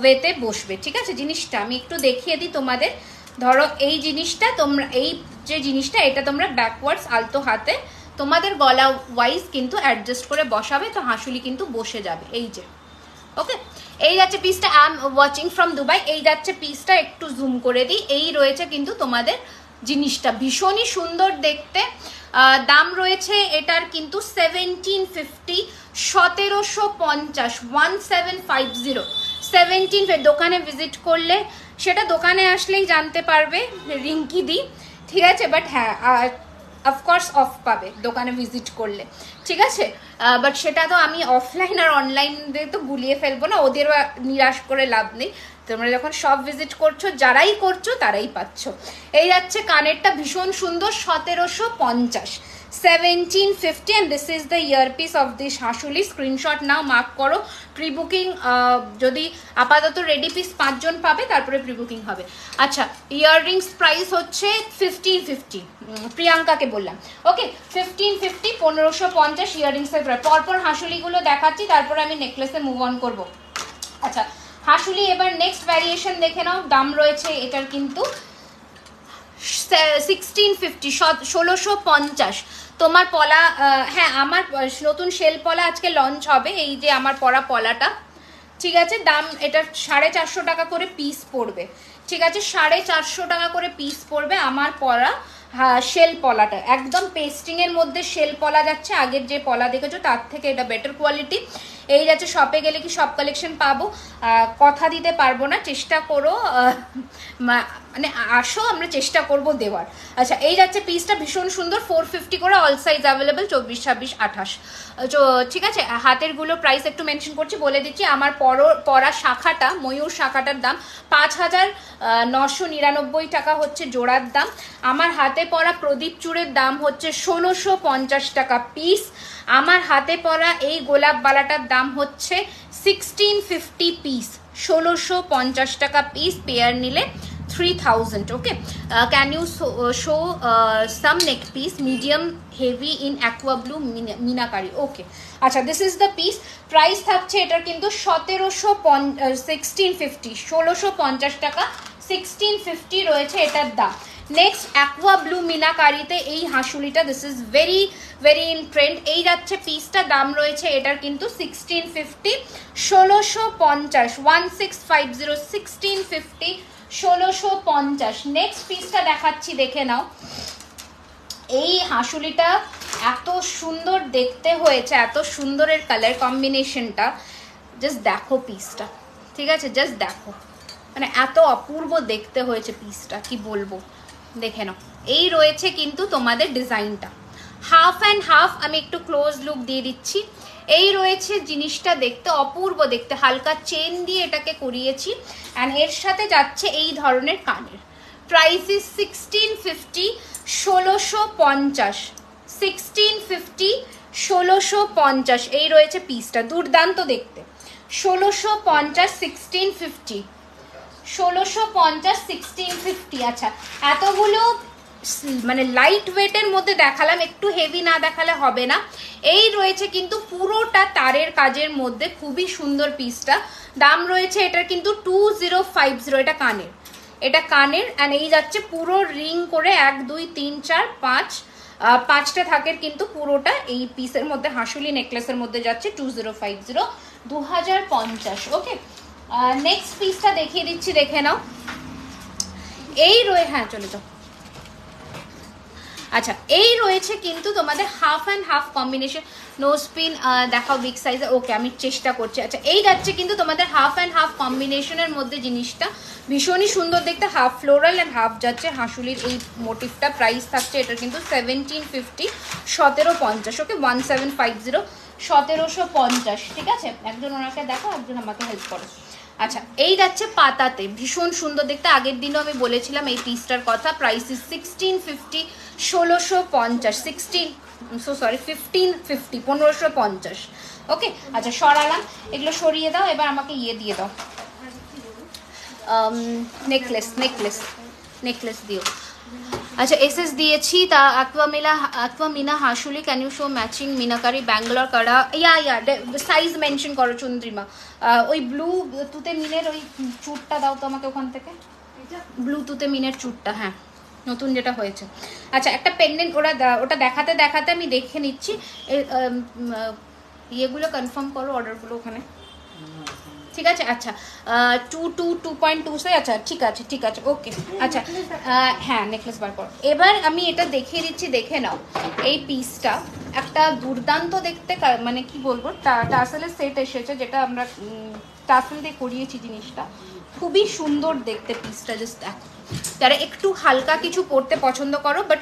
ওয়েতে বসবে, ঠিক আছে। জিনিসটা আমি একটু দেখিয়ে দিই তোমাদের। ধরো এই জিনিসটা তোমরা, এই যে জিনিসটা, এটা তোমরা ব্যাকওয়ার্ডস আলতো হাতে তোমাদের গলা ওয়াইজ কিন্তু অ্যাডজাস্ট করে বসাবে, তো হাসুলি কিন্তু বসে যাবে, এই যে, ওকে। এই যাচ্ছে পিসটা, I am watching from Dubai. এই যাচ্ছে পিসটা, একটু জুম করে দিই। এই রয়েছে কিন্তু তোমাদের জিনিসটা, ভীষণই সুন্দর দেখতে। দাম রয়েছে এটার কিন্তু 1750, 1750, 1750, 17। দোকানে ভিজিট করলে, সেটা দোকানে আসলেই জানতে পারবে রিঙ্কি দি, ঠিক আছে। বাট হ্যাঁ অফকোর্স অফ পাবে দোকানে ভিজিট করলে, ঠিক আছে। বাট সেটা তো আমি অফলাইন আর অনলাইন দিয়ে তো গুলিয়ে ফেলবো না, ওদেরও নিরাশ করে লাভ নেই। তোমরা যখন সব ভিজিট করছো, যারাই করছো তারাই পাচ্ছ। এই যাচ্ছে কানেরটা, ভীষণ সুন্দর, 1750, 1750, and this is the earpiece of this হাসুলি। স্ক্রিনশট নাও, মার্ক করো। প্রি বুকিং যদি আপাতত রেডি পিস 5 জন পাবে, তারপরে প্রি বুকিং হবে। আচ্ছা ইয়াররিংস প্রাইস হচ্ছে 1550, প্রিয়াঙ্কাকে বললাম, ওকে। 1550, 1550 ইয়াররিংসের প্রায়। পরপর হাসুলিগুলো দেখাচ্ছি, তারপরে আমি নেকলেসে মুভ অন করবো। আচ্ছা হাসুলি এবার নেক্সট ভ্যারিয়েশন দেখে নাও। দাম রয়েছে এটার কিন্তু 1650, 1650। তোমার পলা, হ্যাঁ আমার নতুন শেল পলা আজকে লঞ্চ হবে, এই যে আমার পরা পলাটা, ঠিক আছে। দাম এটা 450 টাকা করে পিস পড়বে, ঠিক আছে। 450 টাকা করে পিস পড়বে আমার পরা শেল পলাটা, একদম পেস্টিংয়ের মধ্যে শেল পলা যাচ্ছে। আগের যে পলা দেখেছো তার থেকে এটা বেটার কোয়ালিটি। এই যাচ্ছে, শপে গেলে কি সব কালেকশন পাবো কথা দিতে পারবো না, চেষ্টা করো, মানে আসো, আমরা চেষ্টা করব দেওয়ার। আচ্ছা এই যাচ্ছে পিসটা, ভীষণ সুন্দর, 450 করে, অল সাইজ অ্যাভেলেবেল, 24, 26, 28, ঠিক আছে। হাতের গুলো প্রাইস একটু মেনশন করছি, বলে দিচ্ছি। আমার পরা শাখাটা, ময়ূর শাখাটার দাম 5999 টাকা হচ্ছে জোড়ার দাম। আমার হাতে পরা প্রদীপ চূড়ের দাম হচ্ছে 1650 টাকা পিস। আমার হাতে পরা এই গোলাপ বালাটার দাম হচ্ছে 1650 পিস, 1650 টাকা পিস। পেয়ার নিলে 3000. Okay, can you show some neck piece medium heavy in aqua blue minakari? Okay, আচ্ছা, this is the piece. Price থাকছে এটার কিন্তু 1650 টাকা, 1650 রয়েছে এটার দাম। নেক্সট অ্যাকোয়া ব্লু মিনাকারিতে এই হাঁসুলিটা, this is very very in trend. এই যাচ্ছে পিসটা, দাম রয়েছে এটার কিন্তু 1650, 1650, 1650, 1650, 1650। নেক্সট পিসটা দেখাচ্ছি, দেখে নাও। এই হাঁসুলিটা এত সুন্দর দেখতে হয়েছে, এত সুন্দরের কালার কম্বিনেশনটা, জাস্ট দেখো পিসটা, ঠিক আছে, জাস্ট দেখো, মানে এত অপূর্ব দেখতে হয়েছে পিসটা, কি বলবো, দেখে নাও। এই রয়েছে কিন্তু তোমাদের ডিজাইনটা, হাফ অ্যান্ড হাফ। আমি একটু ক্লোজ লুক দিয়ে দিচ্ছি। এই রয়েছে জিনিসটা, দেখতে অপূর্ব দেখতে, হালকা চেন দিয়ে এটাকে করিয়েছি, অ্যান্ড এর সাথে যাচ্ছে এই ধরনের কানের। Price is 1650, 1650, 1650, 1650। এই রয়েছে পিসটা, দুর্দান্ত দেখতে, 1650, 1650, 1650, 1650। আচ্ছা, এতগুলো মানে লাইট ওয়েটের মধ্যে দেখালাম, একটু হেভি না দেখালে হবে না। এই রয়েছে কিন্তু পুরোটা তারের কাজের মধ্যে, খুবই সুন্দর পিসটা। দাম রয়েছে এটার কিন্তু 2050। এটা কানের, এটা কানের, অ্যান্ড এই যাচ্ছে পুরো রিং করে 1 2 3 4 5, 5টা থাকের কিন্তু পুরোটা এই পিসের মধ্যে, হাঁসুলি নেকলেসের মধ্যে যাচ্ছে 2050, 2050। ওকে, নেক্সট পিসটা দেখিয়ে দিচ্ছি, দেখে নাও। এই হ্যাঁ চলে যাও। আচ্ছা, এই রয়েছে কিন্তু তোমাদের half and half combination, nose pin দেখাও বিগ সাইজে। ওকে, আমি চেষ্টা করছি। আচ্ছা, এই যাচ্ছে কিন্তু তোমাদের হাফ অ্যান্ড হাফ কম্বিনেশনের মধ্যে জিনিসটা, ভীষণই সুন্দর দেখতে, হাফ ফ্লোরাল অ্যান্ড হাফ যাচ্ছে হাঁসুলির এই মোটিভটা। প্রাইস থাকছে এটা কিন্তু 1750, 1750। ওকে, 1750, 1750। ঠিক আছে, একজন ওনাকে দেখো, একজন আমাকে হেল্প করো। আচ্ছা, এই যাচ্ছে পাতাতে, ভীষণ সুন্দর দেখতে। আগের দিনও আমি বলেছিলাম এই পিসটার কথা। Price is 1650, 1650, 1550, 1550। ওকে, আচ্ছা সরালাম, এগুলো সরিয়ে দাও। এবার আমাকে ইয়ে দিয়ে দাও, নেকলেস, নেকলেস, নেকলেস দিও। আচ্ছা, এসএস দিয়েছি। তা অ্যাকুয়ামিনা হাঁসুলি, ক্যান ইউ শো ম্যাচিং মিনাকারি ব্যাঙ্গালোর কারা? ইয়া সাইজ মেনশন করো চন্দ্রিমা। ওই ব্লু তুতে মিনের ওই চুটটা দাও তো আমাকে ওখান থেকে, ব্লু তুতে মিনের চুটটা, হ্যাঁ, নতুন যেটা হয়েছে। আচ্ছা, একটা পেন্ডেন্ট, ওটা দেখাতে দেখাতে আমি দেখে নিচ্ছি। ইয়েগুলো কনফার্ম করো, অর্ডারগুলো ওখানে, ঠিক আছে। আচ্ছা, 2.2 আচ্ছা, ঠিক আছে, ঠিক আছে, ওকে। আচ্ছা, হ্যাঁ, নেকলেস বার করো। এবার আমি এটা দেখিয়ে দিচ্ছি, দেখে নাও। এই পিসটা একটা দুর্দান্ত দেখতে, মানে কি বলবো, টাসেলের সেট এসেছে, যেটা আমরা টাসেল দিয়ে করিয়েছি জিনিসটা, খুবই সুন্দর দেখতে পিসটা। জাস্ট দেখো, যারা একটু হালকা কিছু পরতে পছন্দ করো, বাট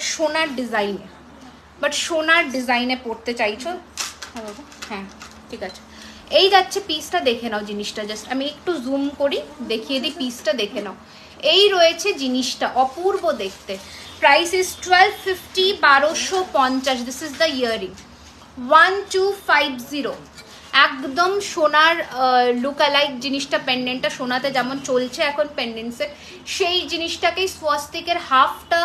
সোনার ডিজাইনে পরতে চাইছো, হ্যাঁ ঠিক আছে। এই যাচ্ছে পিসটা, দেখে নাও জিনিসটা। জাস্ট আমি একটু জুম করি, দেখিয়ে দিই পিসটা, দেখে নাও। এই রয়েছে জিনিসটা, অপূর্ব দেখতে। Price is 1250, 1250। This is the earring, 1250। একদম সোনার লুক অ্যালাইক জিনিসটা, পেন্ডেন্টটা সোনাতে যেমন চলছে এখন পেন্ডেন্টসের, সেই জিনিসটাকেই স্বস্তিকের হাফটা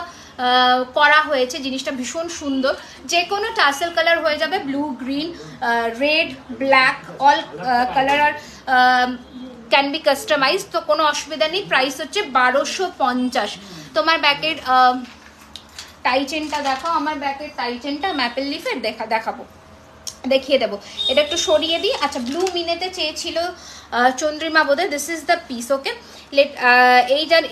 করা হয়েছে। জিনিসটা ভীষণ সুন্দর, যে কোনো টাসেল কালার হয়ে যাবে, blue, green, red, black, all colour are can be customise, তো কোনো অসুবিধা নেই। প্রাইস হচ্ছে 1250। তোমার ব্যাকের টাই চেনটা দেখাও, আমার ব্যাকের টাই চেনটা ম্যাপেল লিফের দেখাবো, দেখিয়ে দেবো। এটা একটু সরিয়ে দিই। আচ্ছা, ব্লু মিনেতে চেয়েছিল চন্দ্রিমা বোধহয়। This is the piece. Okay,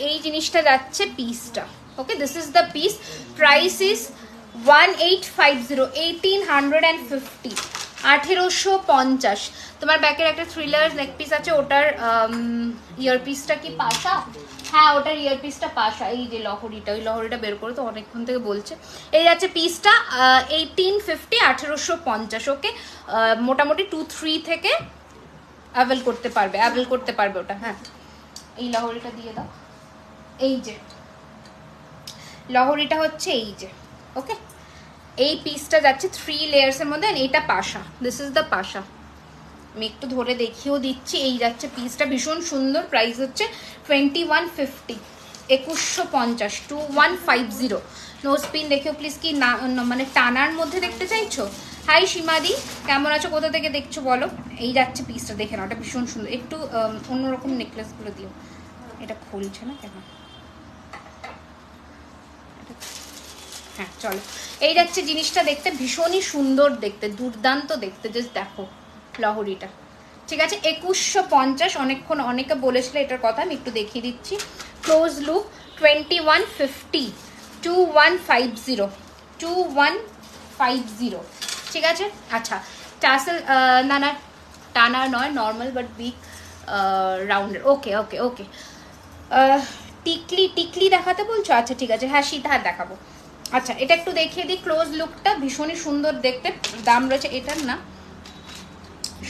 এই জিনিসটা যাচ্ছে পিসটা। Okay, this is the piece. Price is 1850, 1850, 1850। তোমার ব্যাকের একটা থ্রিলার নেক পিস আছে, ওটার ইয়ারপিসটা কি পাশা? হ্যাঁ, ওটার ইয়ারপিসটা পাশা। এই যে লহরিটা, ওই লহরিটা বের করে তো অনেকক্ষণ থেকে বলছে। এই যাচ্ছে পিসটা 1850, 1850। ওকে, মোটামুটি 2-3 থেকে অ্যাভেল করতে পারবে ওটা। হ্যাঁ, এই লহরিটা দিয়ে দাও। এই যে লহরিটা হচ্ছে এই যে, ওকে, এই পিসটা যাচ্ছে 3 লেয়ার্সের মধ্যে, এইটা পাশা। দিস ইজ দ্য পাশা। আমি একটু ধরে দেখিয়েও দিচ্ছি। এই যাচ্ছে পিসটা, ভীষণ সুন্দর। প্রাইস হচ্ছে 2150, 2150, 2150। নোজ পিন দেখেও প্লিজ, কি না মানে টানার মধ্যে দেখতে চাইছো? হাই সীমাদি, কেমন আছো, কোথা থেকে দেখছো বলো? এই যাচ্ছে পিসটা, দেখে নাও, এটা ভীষণ সুন্দর। একটু অন্যরকম নেকলেসগুলো দিও, এটা খুলছে না কেন? হ্যাঁ চলো, এই যাচ্ছে জিনিসটা দেখতে, ভীষণই সুন্দর দেখতে, দুর্দান্ত দেখতে, জাস্ট দেখো লহরিটা। ঠিক আছে, 2150। অনেকক্ষণ অনেকে বলেছিল এটার কথা, আমি একটু দেখিয়ে দিচ্ছি। Close look 2150, 2150, 2150। ঠিক আছে। আচ্ছা, টাসেল না না, টানা নয়, নর্মাল বাট বিগ রাউন্ডের। ওকে ওকে ওকে। টিকলি টিকলি দেখাতে বলছো? আচ্ছা ঠিক আছে, হ্যাঁ সীতাহার দেখাবো। আচ্ছা, এটা একটু দেখিয়ে দিই, ক্লোজ লুকটা ভীষণই সুন্দর দেখতে। দাম রয়েছে এটার না,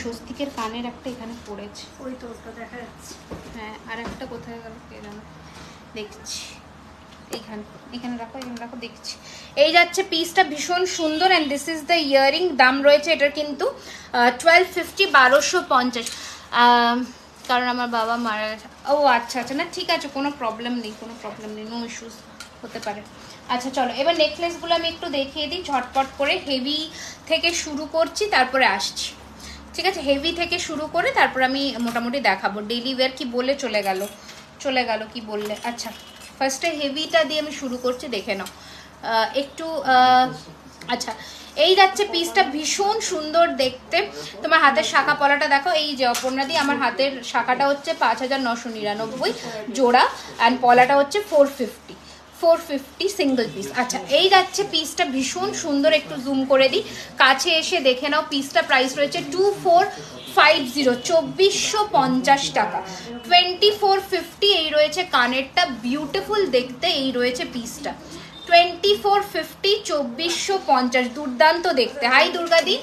স্বস্তিকের কানের একটা এখানে পড়েছে, ওই তো ওটা দেখা যাচ্ছে। হ্যাঁ, আর একটা কোথায় গেল কে জানে, দেখছি এইখানে, এখানে রাখো, এখানে রাখো, দেখছি। এই যাচ্ছে পিসটা, ভীষণ সুন্দর। And this is the earring. দাম রয়েছে এটার কিন্তু 1250, 1250। কারণ আমার বাবা মারা গেছে। ও আচ্ছা আচ্ছা, না ঠিক আছে, কোনো প্রবলেম নেই, কোনো প্রবলেম নেই, নো ইস্যুস, হতে পারে। আচ্ছা চলো, এবার নেকলেসগুলো আমি একটু দেখিয়ে দিই ঝটপট করে। হেভি থেকে শুরু করছি, তারপরে আসছি। ঠিক আছে, হেভি থেকে শুরু করে তারপর আমি মোটামুটি দেখাবো। ডেইলি ওয়্যার কি বলে চলে গেল কি বললে? আচ্ছা, ফার্স্টে হেভিটা দিয়ে আমি শুরু করছি, দেখে নাও একটু। আচ্ছা, এই যাচ্ছে পিসটা, ভীষণ সুন্দর দেখতে। তোমার হাতের শাখা পলাটা দেখো, এই যে অপর্ণা দি, আমার হাতের শাখাটা হচ্ছে 5999 জোড়া, অ্যান্ড পলাটা হচ্ছে 450 সিঙ্গেল পিস। আচ্ছা, এই যাচ্ছে পিসটা, ভীষণ সুন্দর। একটু জুম করে দিই, কাছে এসে দেখে নাও। পিসটা প্রাইস রয়েছে 2450, 2450 টাকা, 2450। এই রয়েছে কানেরটা, বিউটিফুল দেখতে। এই রয়েছে পিসটা 2450, 2450, দুর্দান্ত দেখতে। হাই দুর্গাদি,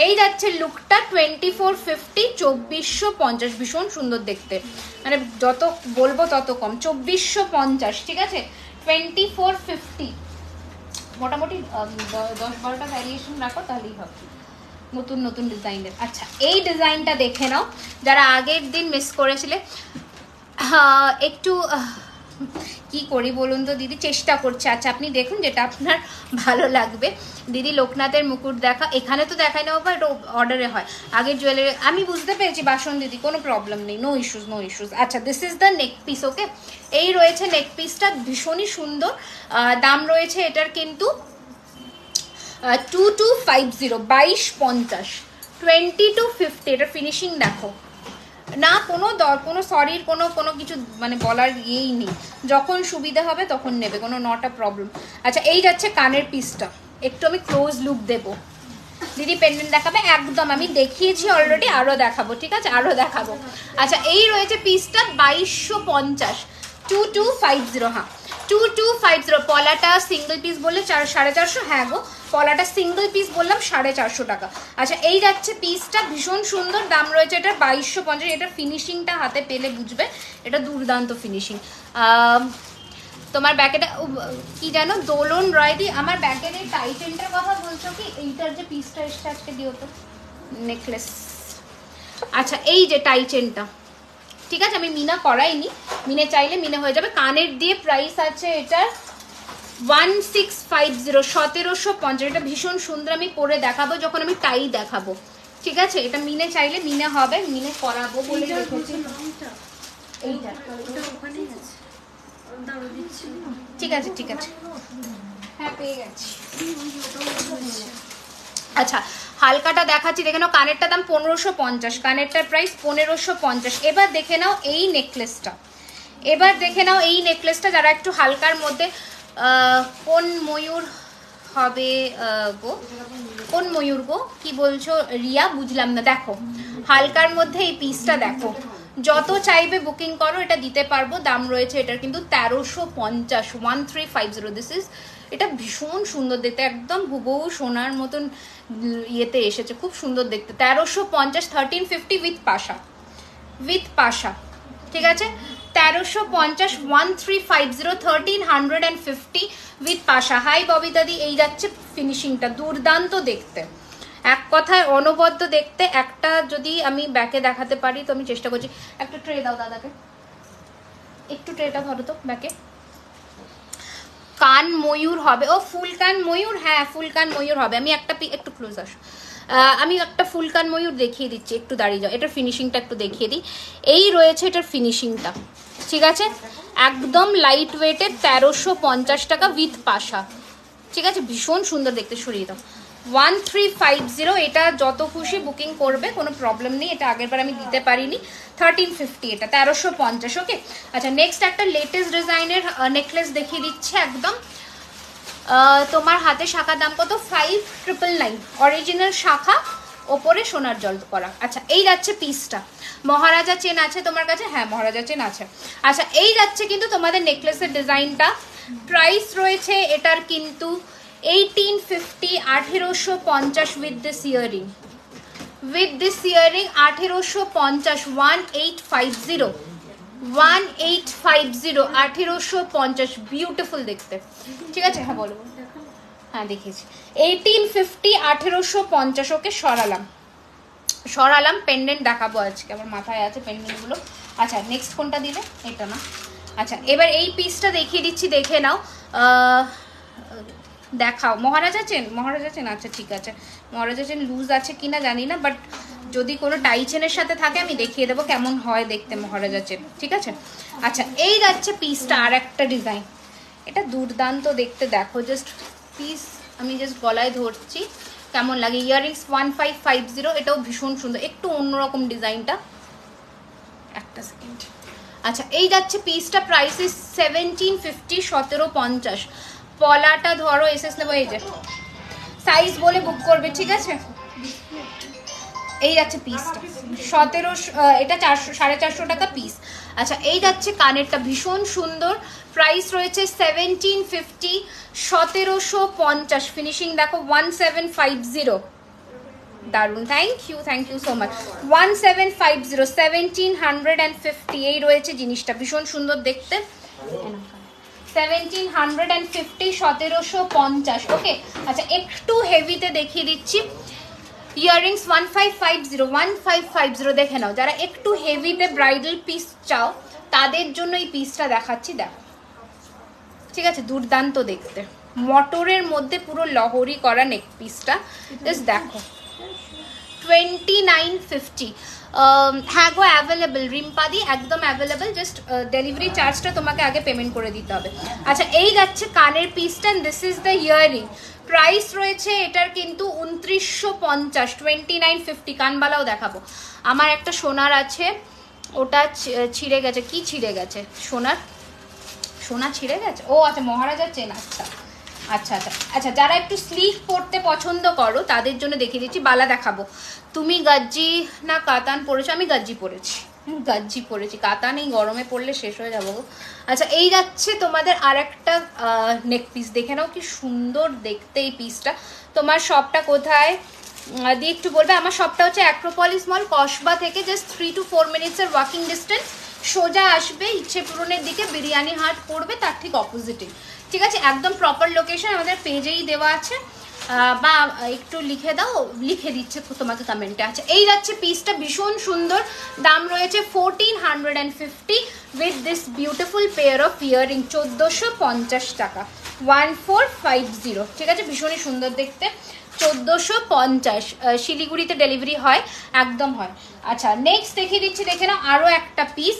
এই যাচ্ছে লুকটা 2450, 2450, ভীষণ সুন্দর দেখতে। মানে যত বলবো তত কম, 2450। ঠিক আছে, 2450। মোটামুটি 10-12টা ভ্যারিয়েশন রাখো, তাহলেই হবে, নতুন নতুন ডিজাইনের। আচ্ছা, এই ডিজাইনটা দেখে নাও, যারা আগের দিন মিস করেছিলে। একটু কি করি বলুন তো দিদি, চেষ্টা করছে। আচ্ছা, আপনি দেখুন যেটা আপনার ভালো লাগবে। দিদি লোকনাথের মুকুট দেখা, এখানে তো দেখাই না বাবা, এটা অর্ডারে হয়। আগের জুয়েলারি আমি বুঝতে পেরেছি বাসন দিদি, কোনো প্রবলেম নেই, নো ইস্যুস নো ইস্যুস। আচ্ছা, this is the neck piece. Okay, এই রয়েছে নেক পিসটা, ভীষণই সুন্দর। দাম রয়েছে এটার কিন্তু 2250, 2250, 2250। এটা ফিনিশিং দেখো না, কোনো সরির কোনো কিছু মানে বলার ইয়েই নেই। যখন সুবিধা হবে তখন নেবে, কোনো নট আ প্রবলেম। আচ্ছা, এই যাচ্ছে কানের পিসটা, একটু আমি ক্লোজ লুক দেবো। দিদি পেন্ডেন্ট দেখাবে? একদম, আমি দেখিয়েছি অলরেডি, আরও দেখাবো। ঠিক আছে, আরও দেখাবো। আচ্ছা, এই রয়েছে পিসটা 2250, 2250। হ্যাঁ, 2250। পলাটা সিঙ্গেল পিস বললে 450। হ্যাঁ গো, পলাটা সিঙ্গেল পিস বললাম 450 টাকা। আচ্ছা, এই যাচ্ছে পিসটা, ভীষণ সুন্দর। দাম রয়েছে এটা 2250। এটার ফিনিশিংটা হাতে পেলে বুঝবে, এটা দুর্দান্ত ফিনিশিং। তোমার ব্যাকেটা কি জানো, দোলন রয়দি, আমার ব্যাকের এই টাইটেনটার কথা বলছো কি? এইটার যে পিসটা এসছে আজকে দিও তো, নেকলেস। আচ্ছা, এই যে টাইটেনটা, ঠিক আছে, আমি মিনা করাইনি, মিনে চাইলে মিনে হয়ে যাবে। কানের দিয়ে প্রাইস আছে এটার 1650, 1750। এটা ভীষণ সুন্দর, আমি পরে দেখাবো যখন আমি টাই দেখাবো। ঠিক আছে, এটা মিনে চাইলে মিনে হবে, মিনে করাবো বলে রেখেছি। এইটা ঠিক আছে ঠিক আছে, হ্যাঁ পেয়ে গেছি। আচ্ছা, হালকাটা দেখাচ্ছি, দেখে নাও। কানেরটার দাম 1550, কানেরটার প্রাইস 1550। এবার দেখে নাও এই নেকলেসটা, যারা একটু হালকার মধ্যে, কোন ময়ূর হবে গো, কোন ময়ূর গো, কি বলছো রিয়া, বুঝলাম না। দেখো হালকার মধ্যে এই পিসটা দেখো, যত চাইবে বুকিং করো, এটা দিতে পারবো। দাম রয়েছে এটার কিন্তু 1350, 1350। দিস ইজ, এটা ভীষণ সুন্দর দেখতে, একদম হুবহু সোনার মতন ইয়েতে এসেছে, খুব সুন্দর দেখতে। 1350, 1350 উইথ পাশা। ঠিক আছে, 1350, 1350, 1350 উইথ পাশা। হাই ববিতাদি, এই যাচ্ছে ফিনিশিংটা, দুর্দান্ত দেখতে, এক কথায় অনবদ্য দেখতে। একটা যদি আমি ব্যাকে দেখাতে পারি তো আমি চেষ্টা করছি। একটা ট্রে দাও দাদাকে, একটু ট্রেটা ধরো তো ব্যাকে। কান ময়ূর হবে, ও ফুল কান ময়ূর, হ্যাঁ ফুল কান ময়ূর হবে। আমি একটা একটু ক্লোজ আসো, আমি একটা ফুল কান ময়ূর দেখিয়ে দিচ্ছি, একটু দাঁড়িয়ে যাও, এটার ফিনিশিংটা একটু দেখিয়ে দিই। এই রয়েছে এটার ফিনিশিংটা, ঠিক আছে, একদম লাইট ওয়েটের 1350 টাকা উইথ পাশা, ঠিক আছে, ভীষণ সুন্দর দেখতে। সরিয়ে দাও। 1350, এটা যত খুশি বুকিং করবে, কোনো প্রবলেম নেই। এটা আগের বার আমি দিতে পারিনি। 1350, এটা 1350। ওকে, আচ্ছা নেক্সট একটা লেটেস্ট ডিজাইনের নেকলেস দেখিয়ে দিচ্ছে একদম। তোমার হাতে শাখা দাম কত? 5999, অরিজিনাল শাখা, ওপরে সোনার জল করা। আচ্ছা এই যাচ্ছে পিসটা। মহারাজা চেন আছে তোমার কাছে? হ্যাঁ মহারাজা চেন আছে। আচ্ছা এই যাচ্ছে কিন্তু তোমাদের নেকলেসের ডিজাইনটা। প্রাইস রয়েছে এটার কিন্তু 1850, 1850 with this earring, with this earring 1850, 1850, 1850, 1850, beautiful দেখতে, ঠিক আছে। হ্যাঁ বলো, হ্যাঁ দেখিয়েছি 1850, 1850। ওকে সরালাম। পেন্ডেন্ট দেখাবো আজকে, আমার মাথায় আছে পেন্ডেন্টগুলো। আচ্ছা নেক্সট কোনটা দিলে? এটা না। আচ্ছা এবার এই পিসটা দেখিয়ে দিচ্ছি, দেখে নাও। দেখাও। মহারাজা চেন, মহারাজা চেন, আচ্ছা ঠিক আছে। মহারাজা চেন লুজ আছে কিনা জানি না, বাট যদি কোনো টাই চেনের সাথে থাকে আমি দেখিয়ে দেবো কেমন হয় দেখতে মহারাজা চেন, ঠিক আছে। আচ্ছা এই যাচ্ছে পিসটা, আর একটা ডিজাইন, এটা দুর্দান্ত দেখতে, দেখো জাস্ট পিস, আমি জাস্ট গলায় ধরছি কেমন লাগে। ইয়াররিংস 1550, এটাও ভীষণ সুন্দর, একটু অন্যরকম ডিজাইনটা। একটা সেকেন্ড। আচ্ছা এই যাচ্ছে পিসটা, প্রাইস ইস 1750, 1750। পলাটা ধরো, এসএস নেবো, এই যে সাইজ বলে বুক করবে, ঠিক আছে। এই যাচ্ছে পিসটা 1700, এটা 400, 450 টাকা পিস। আচ্ছা এই যাচ্ছে কানেরটা, ভীষণ সুন্দর। প্রাইস রয়েছে 1750, 1750। ফিনিশিং দেখো 1750, দারুন। Thank you so much. 1750, 1750, এই রয়েছে জিনিসটা, ভীষণ সুন্দর দেখতে। 1750, 1750। ওকে আচ্ছা একটু হেভিতে দেখিয়ে দিচ্ছি। ইয়াররিংস 1550, 1550 দেখে নাও। যারা একটু হেভিতে ব্রাইডাল পিস চাও তাদের জন্য এই পিসটা দেখাচ্ছি, দেখো ঠিক আছে, দুর্দান্ত দেখতে, মটরের মধ্যে পুরো লহরি করা নেক পিসটা, জাস্ট দেখো। 2950, হ্যাঁ গো অ্যাভেলেবেল, রিম্পাদি একদম অ্যাভেলেবেল, জাস্ট ডেলিভারি চার্জটা তোমাকে আগে পেমেন্ট করে দিতে হবে। আচ্ছা এই যাচ্ছে কানের পিসটা, this is the earring. Price রয়েছে এটার কিন্তু 2950, 2950। কানবালাও দেখাবো, আমার একটা সোনার আছে, ওটা ছিঁড়ে গেছে। কি ছিঁড়ে গেছে? সোনা ছিঁড়ে গেছে? ও আচ্ছা মহারাজার চেন। আচ্ছা আচ্ছা আচ্ছা আচ্ছা, যারা একটু স্লিভ পরতে পছন্দ করো তাদের জন্য দেখিয়ে দিচ্ছি। বালা দেখাবো। তুমি গাজ্জি না কাতান পরেছো? আমি গাজ্জি পরেছি, কাতান এই গরমে পরলে শেষ হয়ে যাবো। আচ্ছা এই যাচ্ছে তোমাদের আর একটা নেক পিস, দেখে নাও কি সুন্দর দেখতে এই পিসটা। তোমার শপটা কোথায় দিয়ে একটু বলবে? আমার শপটা হচ্ছে অ্যাক্রোপলিস মল, কসবা থেকে জাস্ট 3 to 4 মিনিটসের ওয়াকিং ডিস্টেন্স। সোজা আসবে ইচ্ছে পূরণের দিকে, বিরিয়ানি হাট পড়বে তার ঠিক অপোজিটে, ঠিক আছে। একদম প্রপার লোকেশন আমাদের পেজেই দেওয়া আছে, বা একটু লিখে দাও, লিখে দিচ্ছে তোমাকে কমেন্টে। আচ্ছা এই যাচ্ছে পিসটা, ভীষণ সুন্দর, দাম রয়েছে 1450 with this beautiful pair of earring, 1450 টাকা, 1450, ঠিক আছে, ভীষণই সুন্দর দেখতে, 1450। শিলিগুড়িতে ডেলিভারি হয়, একদম হয়। আচ্ছা নেক্সট দেখিয়ে দিচ্ছি, দেখে নাও আরও একটা পিস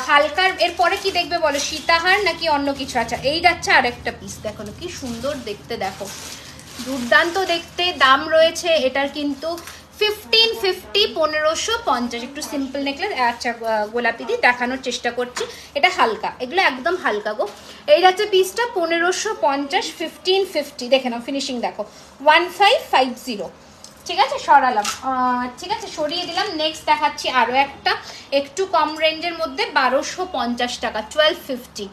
হালকার। এরপরে কি দেখবে বলো, সীতাহার নাকি অন্য কিছু? আচ্ছা এই যাচ্ছে আর একটা পিস, দেখো কি সুন্দর দেখতে, দেখো দুর্দান্ত দেখতে। দাম রয়েছে এটার কিন্তু 1550, 1550। একটু সিম্পল নেকলেস। আচ্ছা গোলাপি দিয়ে দেখানোর চেষ্টা করছি, এটা হালকা, এগুলো একদম হালকা গো। এই যাচ্ছে পিসটা 1550, 1550, দেখে নাও ফিনিশিং দেখো, 1550, ঠিক আছে। সরালাম, ঠিক আছে সরিয়ে দিলাম। নেক্সট দেখাচ্ছি আরও একটা একটু কম রেঞ্জের মধ্যে, 1250 টাকা, 1250,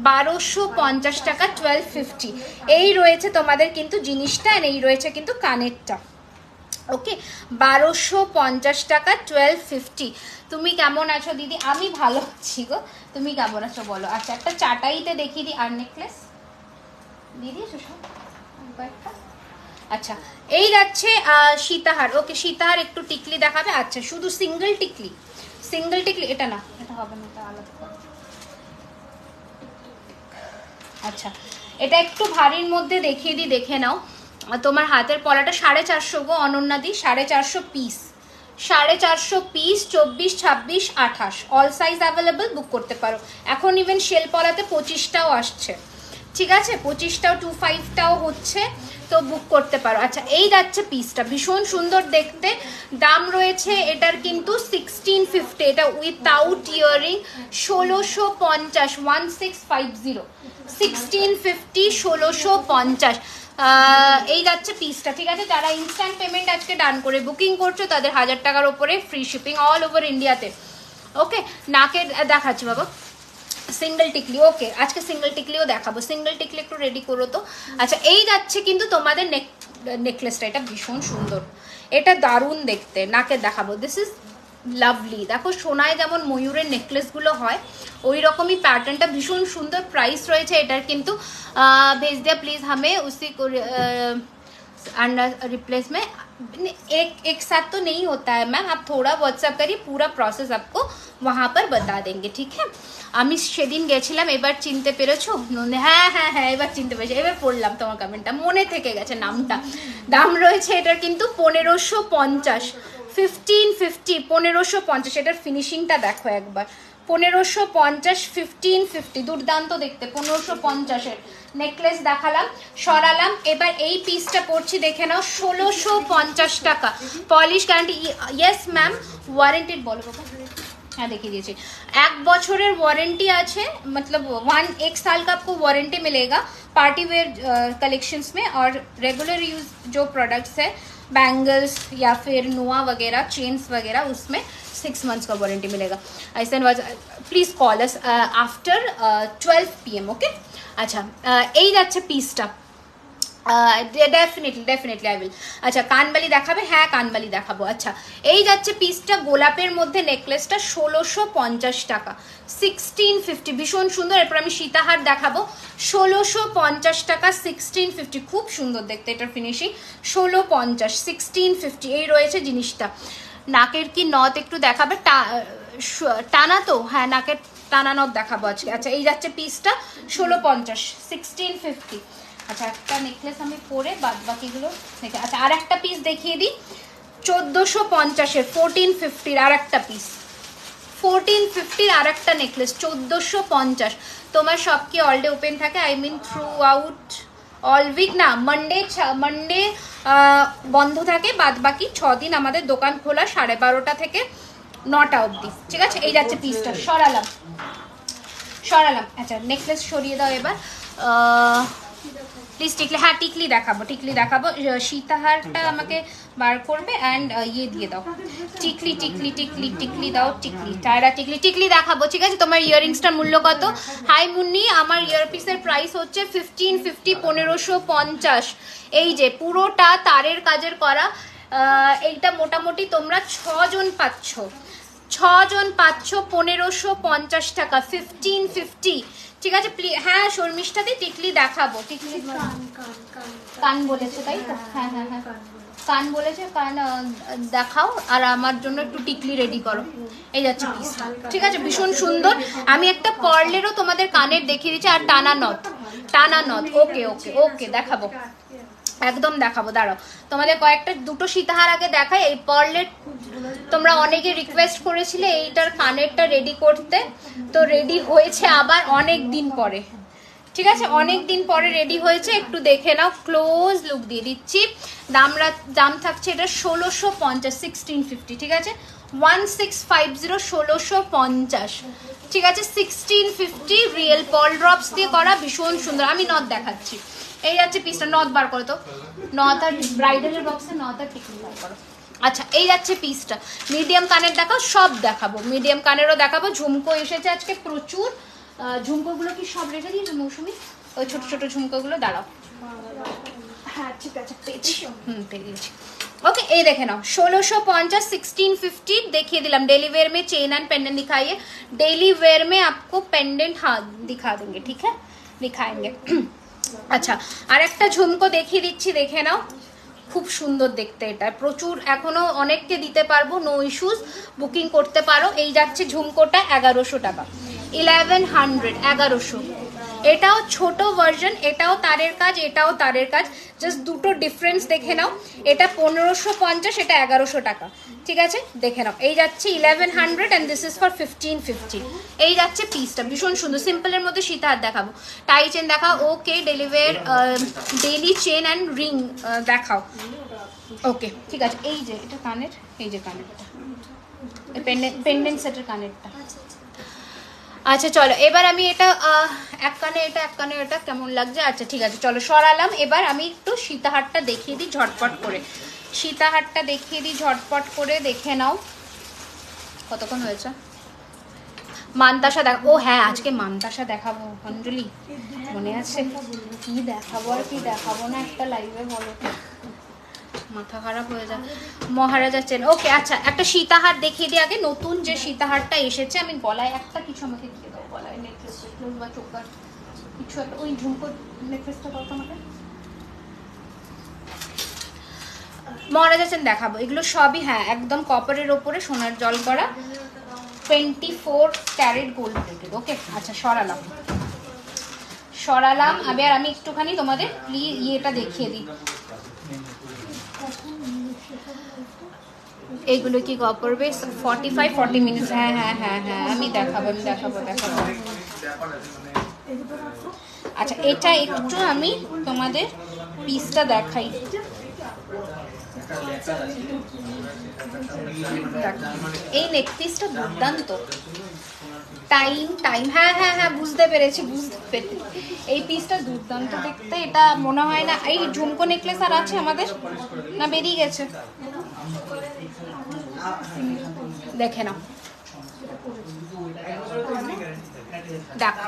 1250 টাকা, 1250। এই রয়েছে তোমাদের কিন্তু জিনিসটা, আর এই রয়েছে কিন্তু কানেরটা। ওকে 1250 টাকা, 1250। তুমি কেমন আছো দিদি? আমি ভালো আছি গো, তুমি কেমন আছো বলো? আচ্ছা একটা চাটাইতে দেখিয়ে দিই আর নেকলেস দিদি, কয়েকটা। আচ্ছা এই যাচ্ছে সীতাহার। ওকে সীতাহার, একটু টিকলি দেখাবে? আচ্ছা শুধু সিঙ্গেল টিকলি, এটা না, এটা হবে না, এটা আলাদা। আচ্ছা এটা একটু ভারীর মধ্যে দেখিয়ে দিই, দেখে নাও। তোমার হাতের পলাটা 450 গো অনন্যাদি, 450 piece, 450 piece, 24, 26, 28 all size available, book করতে পারো। এখন ইভেন শেল পলাতে 25টাও আসছে, ঠিক আছে, 25টাও 25টাও হচ্ছে, তো বুক করতে পারো। আচ্ছা এই যাচ্ছে পিসটা, ভীষণ সুন্দর দেখতে। দাম রয়েছে এটার কিন্তু 1650, এটা উইথাউট ইয়ারিং 1650, 1650, 1650, 1650 এই যাচ্ছে পিসটা, ঠিক আছে। যারা ইনস্ট্যান্ট পেমেন্ট আজকে ডান করে বুকিং করছো তাদের 1000 টাকার ওপরে ফ্রি শিপিং অল ওভার ইন্ডিয়াতে। ওকে, নাকে দেখাচ্ছি বাবা সিঙ্গেল টিকলি, ওকে আজকে সিঙ্গেল টিকলিও দেখাবো, সিঙ্গেল টিকলি একটু রেডি করো তো। আচ্ছা এই যাচ্ছে কিন্তু তোমাদের নেকলেসটা, এটা ভীষণ সুন্দর, এটা দারুণ দেখতে, নাকে দেখাবো, দিস ইজ লাভলি। দেখো সোনায় যেমন ময়ূরের নেকলেসগুলো হয় ওই রকমই প্যাটার্নটা, ভীষণ সুন্দর। প্রাইস রয়েছে এটার কিন্তু भेज दिया प्लीज हमें उसी को रिप्लेस में एक साथ तो नहीं होता है मैम, आप थोड़ा व्हाट्सएप करिए, पूरा प्रोसेस आपको वहाँ पर बता देंगे, ठीक है। আমি সেদিন গেছিলাম, এবার চিনতে পেরেছো? হ্যাঁ হ্যাঁ হ্যাঁ এবার চিনতে পেরেছি, এবার পড়লাম তোমার কমেন্টটা, মনে থেকে গেছে নামটা। দাম রয়েছে এটার কিন্তু 1550, 1550, 1550। এটার ফিনিশিংটা দেখো একবার, 1550, 1550, দুর্দান্ত দেখতে। 1550-এর নেকলেস দেখালাম, সরালাম। এবার এই পিসটা পড়ছি, দেখে নাও, 1650 টাকা, পলিশ গ্যারান্টি। ইয়েস ম্যাম, ওয়ারেন্টিড বলো বাবা, हाँ देखिए दीजिए, 1 বছরের वारंटी আছে, मतलब 1 साल का आपको वारंटी मिलेगा पार्टी वेयर कलेक्शंस में, और रेगुलर यूज जो प्रोडक्ट्स है बैंगल्स या फिर नोआ वगैरह चेन्स वगैरह उसमें 6 months का वारंटी मिलेगा। ऐसा please call us after 12 PM, okay. अच्छा এই যাচ্ছে পিসটা, डेफिनेटली आई विल। अच्छा कानबाली देखाबे, हाँ कानबाली देखाबो। अच्छा এই যাচ্ছে পিসটা, গোলাপের মধ্যে নেকলেসটা 1650 টাকা, 1650, ভীষণ সুন্দর। এরপর আমি সীতাহার দেখাবো, 1650 টাকা, 1650, খুব সুন্দর দেখতে এটার ফিনিশিং, 1650, 1650 এই রয়েছে জিনিসটা। নাকের কি নথ একটু দেখাবে, টানা তো, হ্যাঁ নাকের টানা নথ দেখাবো আজকে। আচ্ছা এই যাচ্ছে পিসটা 1650, 1650। আচ্ছা একটা নেকলেস আমি পরে বাদ বাকিগুলো দেখে। আচ্ছা আর একটা পিস দেখিয়ে দিই, 1450-এর, 1450-র আর একটা পিস, 1450-র আর একটা নেকলেস, 1450। তোমার সব কি অল ডে ওপেন থাকে? I mean throughout all week না, মানডে বন্ধ থাকে, বাদ বাকি 6 দিন আমাদের দোকান খোলা 12:30 থেকে 9টা অবধি, ঠিক আছে। এই যাচ্ছে পিসটা, সরালাম। আচ্ছা নেকলেস সরিয়ে দাও এবার, প্লিজ টিকলি, হ্যাঁ টিকলি দেখাবো, সীতাহারটা আমাকে বার করবে, অ্যান্ড ইয়ে দিয়ে দাও, টিকলি দাও, টায়রা টিকলি দেখাবো, ঠিক আছে। তোমার ইয়াররিংসটার মূল্য কত? হাই মুন্নি, আমার ইয়ারপিসের প্রাইস হচ্ছে 1550, 1550। এই যে পুরোটা তারের কাজের করা, এইটা মোটামুটি তোমরা 6 জন পাচ্ছ, 1550 টাকা, 1550, ঠিক আছে। হ্যাঁ শর্মিষ্ঠাদি টিকলি দেখাবো, টিকলি কান বলেছে তাই তো, হ্যাঁ হ্যাঁ হ্যাঁ কান বলেছে, কান দেখাও, আর আমার জন্য একটু টিকলি রেডি করো। এই যাচ্ছে পিস, ঠিক আছে, ভীষণ সুন্দর। আমি একটা পার্লেরও তোমাদের কানের দেখিয়ে দিচ্ছি, আর টানা নথ, ওকে ওকে ওকে দেখাবো, একদম দেখাবো, দাঁড়াও তোমাদের কয়েকটা দুটো সীতাহার আগে দেখাই। এই পার্লের তোমরা অনেকে রিকোয়েস্ট করেছিলে এইটার কানেরটা রেডি করতে, তো রেডি হয়েছে আবার অনেক দিন পরে, ঠিক আছে, অনেক দিন পরে রেডি হয়েছে, একটু দেখে নাও, ক্লোজ লুক দিয়ে দিচ্ছি। দাম থাকছে এটা 1650, 1650, ঠিক আছে, 1650, 1650, ঠিক আছে, 1650 রিয়েল পল ড্রপস দিয়ে করা, ভীষণ সুন্দর। আমি নথ দেখাচ্ছি, এই যাচ্ছে পিসটা, নথ বার করো তো, নথ আর ব্রাইডালের বক্সে নথ আর টিকলি বার করো। আচ্ছা এই যাচ্ছে পিসটা, মিডিয়াম কানের দেখাও, সব দেখাবো, মিডিয়াম কানেরও দেখাবো। ঝুমকো এসেছে আজকে প্রচুর, ঝুমকোগুলো কি সব রেখে দিয়েছো মৌসুমি? ওই ছোট ছোট ঝুমকোগুলো দাঁড়াও, হ্যাঁ ঠিক আছে পেয়েছি, পেয়ে দিয়েছি। ओके ये देखे ना 1650, 1650 देखिए दिलम। डेली वेयर में चेन एंड पेंडेंट दिखाइए, डेली वेयर में आपको पेंडेंट हाँ दिखा देंगे, ठीक है दिखाएंगे। আচ্ছা আর একটা ঝুমকো দেখিয়ে দিচ্ছি, দেখে নাও, খুব সুন্দর দেখতে, এটা প্রচুর, এখনো অনেককে দিতে পারবো, নো ইস্যুস, বুকিং করতে পারো। এই যাচ্ছে ঝুমকোটা 1100 টাকা, 1100, 1100। এটাও ছোট ভার্জন, এটাও তারের কাজ, এটাও তারের কাজ, জাস্ট দুটো ডিফারেন্স দেখে নাও। এটা 1550, এটা 1100 টাকা, ঠিক আছে দেখে নাও। এই যাচ্ছে 1100 অ্যান্ড দিস ইজ ফর 1550। এই যাচ্ছে পিসটা, ভীষণ সুন্দর সিম্পলের মধ্যে সীতাহার দেখাবো, টাই চেন দেখাও, okay deliver daily chain and ring দেখাও, ওকে ঠিক আছে। এই যে এটা কানের, এই যে কানেরটা, পেন্ডেন্ট সেটের কানেরটা। আচ্ছা চলো, এবার আমি এটা এক কানে এটা, এক কানে এটা, কেমন লাগছে? আচ্ছা ঠিক আছে চলো সরালাম। এবার আমি একটু সীতাহারটা দেখিয়ে দিই ঝটপট করে, সীতাহারটা দেখিয়ে দিই ঝটপট করে, দেখে নাও। কতক্ষণ হয়েছে? মানতাসা দেখ, ও হ্যাঁ আজকে মানতাসা দেখাবো অঞ্জলি, মনে আছে? কি দেখাবো আর কি দেখাবো না একটা লাইভে, বলো তো, মাথা খারাপ হয়ে যায়। মহারাজা চেন, ওকে আচ্ছা একটা সীতাহার দেখিয়ে দিই আগে, নতুন যে সীতাহারটা এসেছে। আমি গলায় একটা কিছু আমাকে দিয়ে দাও, গলায় নেকলেস বা চোকার কিছু একটা, ওই ঝুমকো নেকলেসটা দাও তো আমাকে। মহারাজা চেন দেখাবো, এগুলো সবই হ্যাঁ একদম কপারের ওপরে সোনার জল করা, 24 ক্যারেট গোল্ড প্লেটেড, ওকে আচ্ছা সরালাম সরালাম। এবার আমি একটুখানি তোমাদের ইয়েটা দেখিয়ে দিই, এইগুলো কি পড়বে 45-40 মিনিট, হ্যাঁ হ্যাঁ হ্যাঁ হ্যাঁ আমি দেখাবো দেখাবো। আচ্ছা এটা একটু আমি তোমাদের পিসটা দেখাই, এই নেক পিসটা দুর্দান্ত, টাইম হ্যাঁ হ্যাঁ হ্যাঁ বুঝতে পেরেছি এই পিসটা দুর্দান্ত দেখতে। এটা মনে হয় না এই ঝুমকো নেকলেস আর আছে আমাদের, না বেরিয়ে গেছে, দেখে নাও। দেখো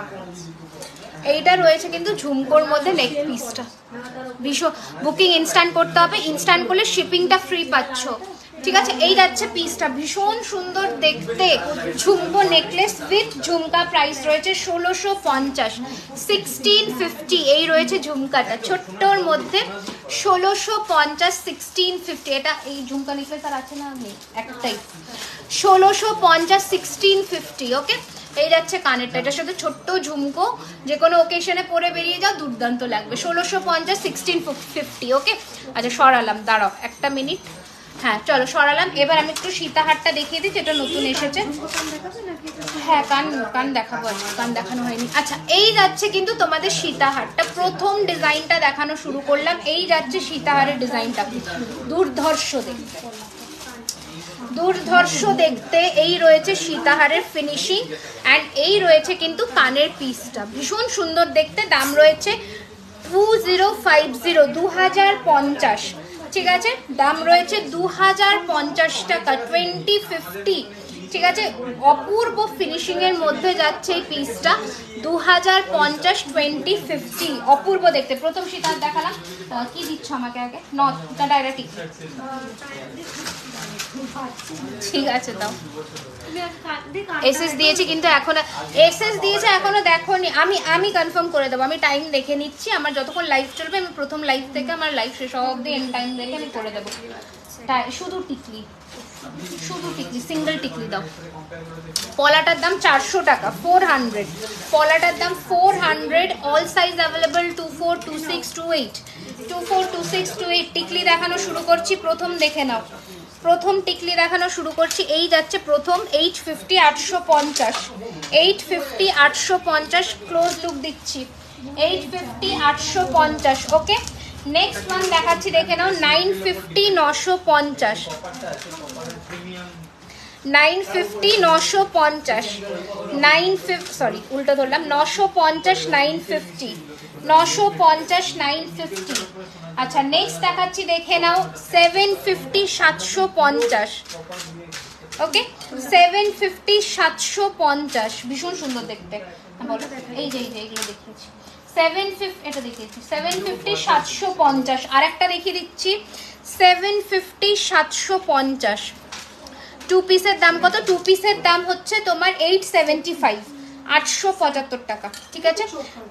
এইটা রয়েছে কিন্তু ঝুমকোর মধ্যে নেক পিসটা, ভীষণ বুকিং ইনস্ট্যান্ট করতে হবে, ইনস্ট্যান্ট করলে শিপিংটা ফ্রি পাচ্ছ, ঠিক আছে। এই যাচ্ছে পিসটা, ভীষণ সুন্দর দেখতে, ঝুমকো নেকলেস উইথ ঝুমকা, প্রাইস রয়েছে 1650, 1650 এই রয়েছে ঝুমকাটা ছোট্টর মধ্যে, 1650 1650। এটা এই ঝুমকা নেকলেস আর আছে না, নেই একটাই, 1650 1650, ওকে। এই যাচ্ছে কানেরটা, এটার সাথে ছোট্ট ঝুমকো, যে কোনো ওকেশনে পরে বেরিয়ে যাও দুর্দান্ত লাগবে, 1650 1650, ওকে। আচ্ছা সরালাম, দাঁড়াও একটা মিনিট, হ্যাঁ চলো সরালাম। এবার আমি একটু সীতাহারটা দেখিয়ে দিই, যেটা নতুন এসেছে। হ্যাঁ কান দেখাবো, কান দেখানো হয়নি। আচ্ছা এই যাচ্ছে কিন্তু তোমাদের সীতাহারটা, প্রথম ডিজাইনটা দেখানো শুরু করলাম, এই যাচ্ছে সীতাহারের ডিজাইনটা, দুর্ধর্ষ দেখতে, দুর্ধর্ষ দেখতে। এই রয়েছে সীতাহারের ফিনিশিং অ্যান্ড এই রয়েছে কিন্তু কানের পিসটা, ভীষণ সুন্দর দেখতে। দাম রয়েছে 2050, 2050, ঠিক আছে, দাম রয়েছে 2050 টাকা, 2050, ঠিক আছে। অপূর্ব ফিনিশিং এর মধ্যে যাচ্ছে এই পিসটা, 2050 2050, অপূর্ব দেখতে। প্রথম সীতাহার দেখালাম, কি দিচ্ছ আমাকে আগে? নটা ডাইরেক্ট, ঠিক আছে দাও। এসএস দিয়েছি কিন্তু এখনো, এসএস দিয়েছে এখনো দেখোনি, আমি কনফার্ম করে দেবো, আমি টাইম দেখে নিচ্ছি, আমার যতক্ষণ লাইভ চলবে আমি প্রথম লাইভ থেকে আমার লাইভ শেষ হওয়া অবধি এন্ড টাইম দেখে আমি করে দেবো। শুধু টিকলি, শুধু টিকলি, সিঙ্গেল টিকলি দাও। পলাটার দাম 400 টাকা, 400, পলাটার দাম 400, অল সাইজ অ্যাভেলেবল, 24 26 28, 24 26 28। টিকলি দেখানো শুরু করছি, প্রথম দেখে নাও, প্রথম টিকলি দেখানো শুরু করছি। এই যাচ্ছে প্রথম 850 850, 850 850, ক্লোজ লুক দিচ্ছি, 850 850, ওকে। নেক্সট ওয়ান দেখাচ্ছি, দেখে নাও, 950 950, 950 950, 950, সরি উল্টো ধরলাম, 950 950, 950 950। আচ্ছা নেক্সট দেখাচ্ছি, দেখে নাও, 750 750, ওকে, 750 750, ভীষণ সুন্দর দেখতে, বলো এই যে এইগুলো দেখিয়েছি, 750, এটা দেখিয়েছি 750 750, আর একটা দেখিয়ে দিচ্ছি 750 750। টু পিসের দাম কত? টু পিসের দাম হচ্ছে তোমার 875, 875 টাকা, ঠিক আছে।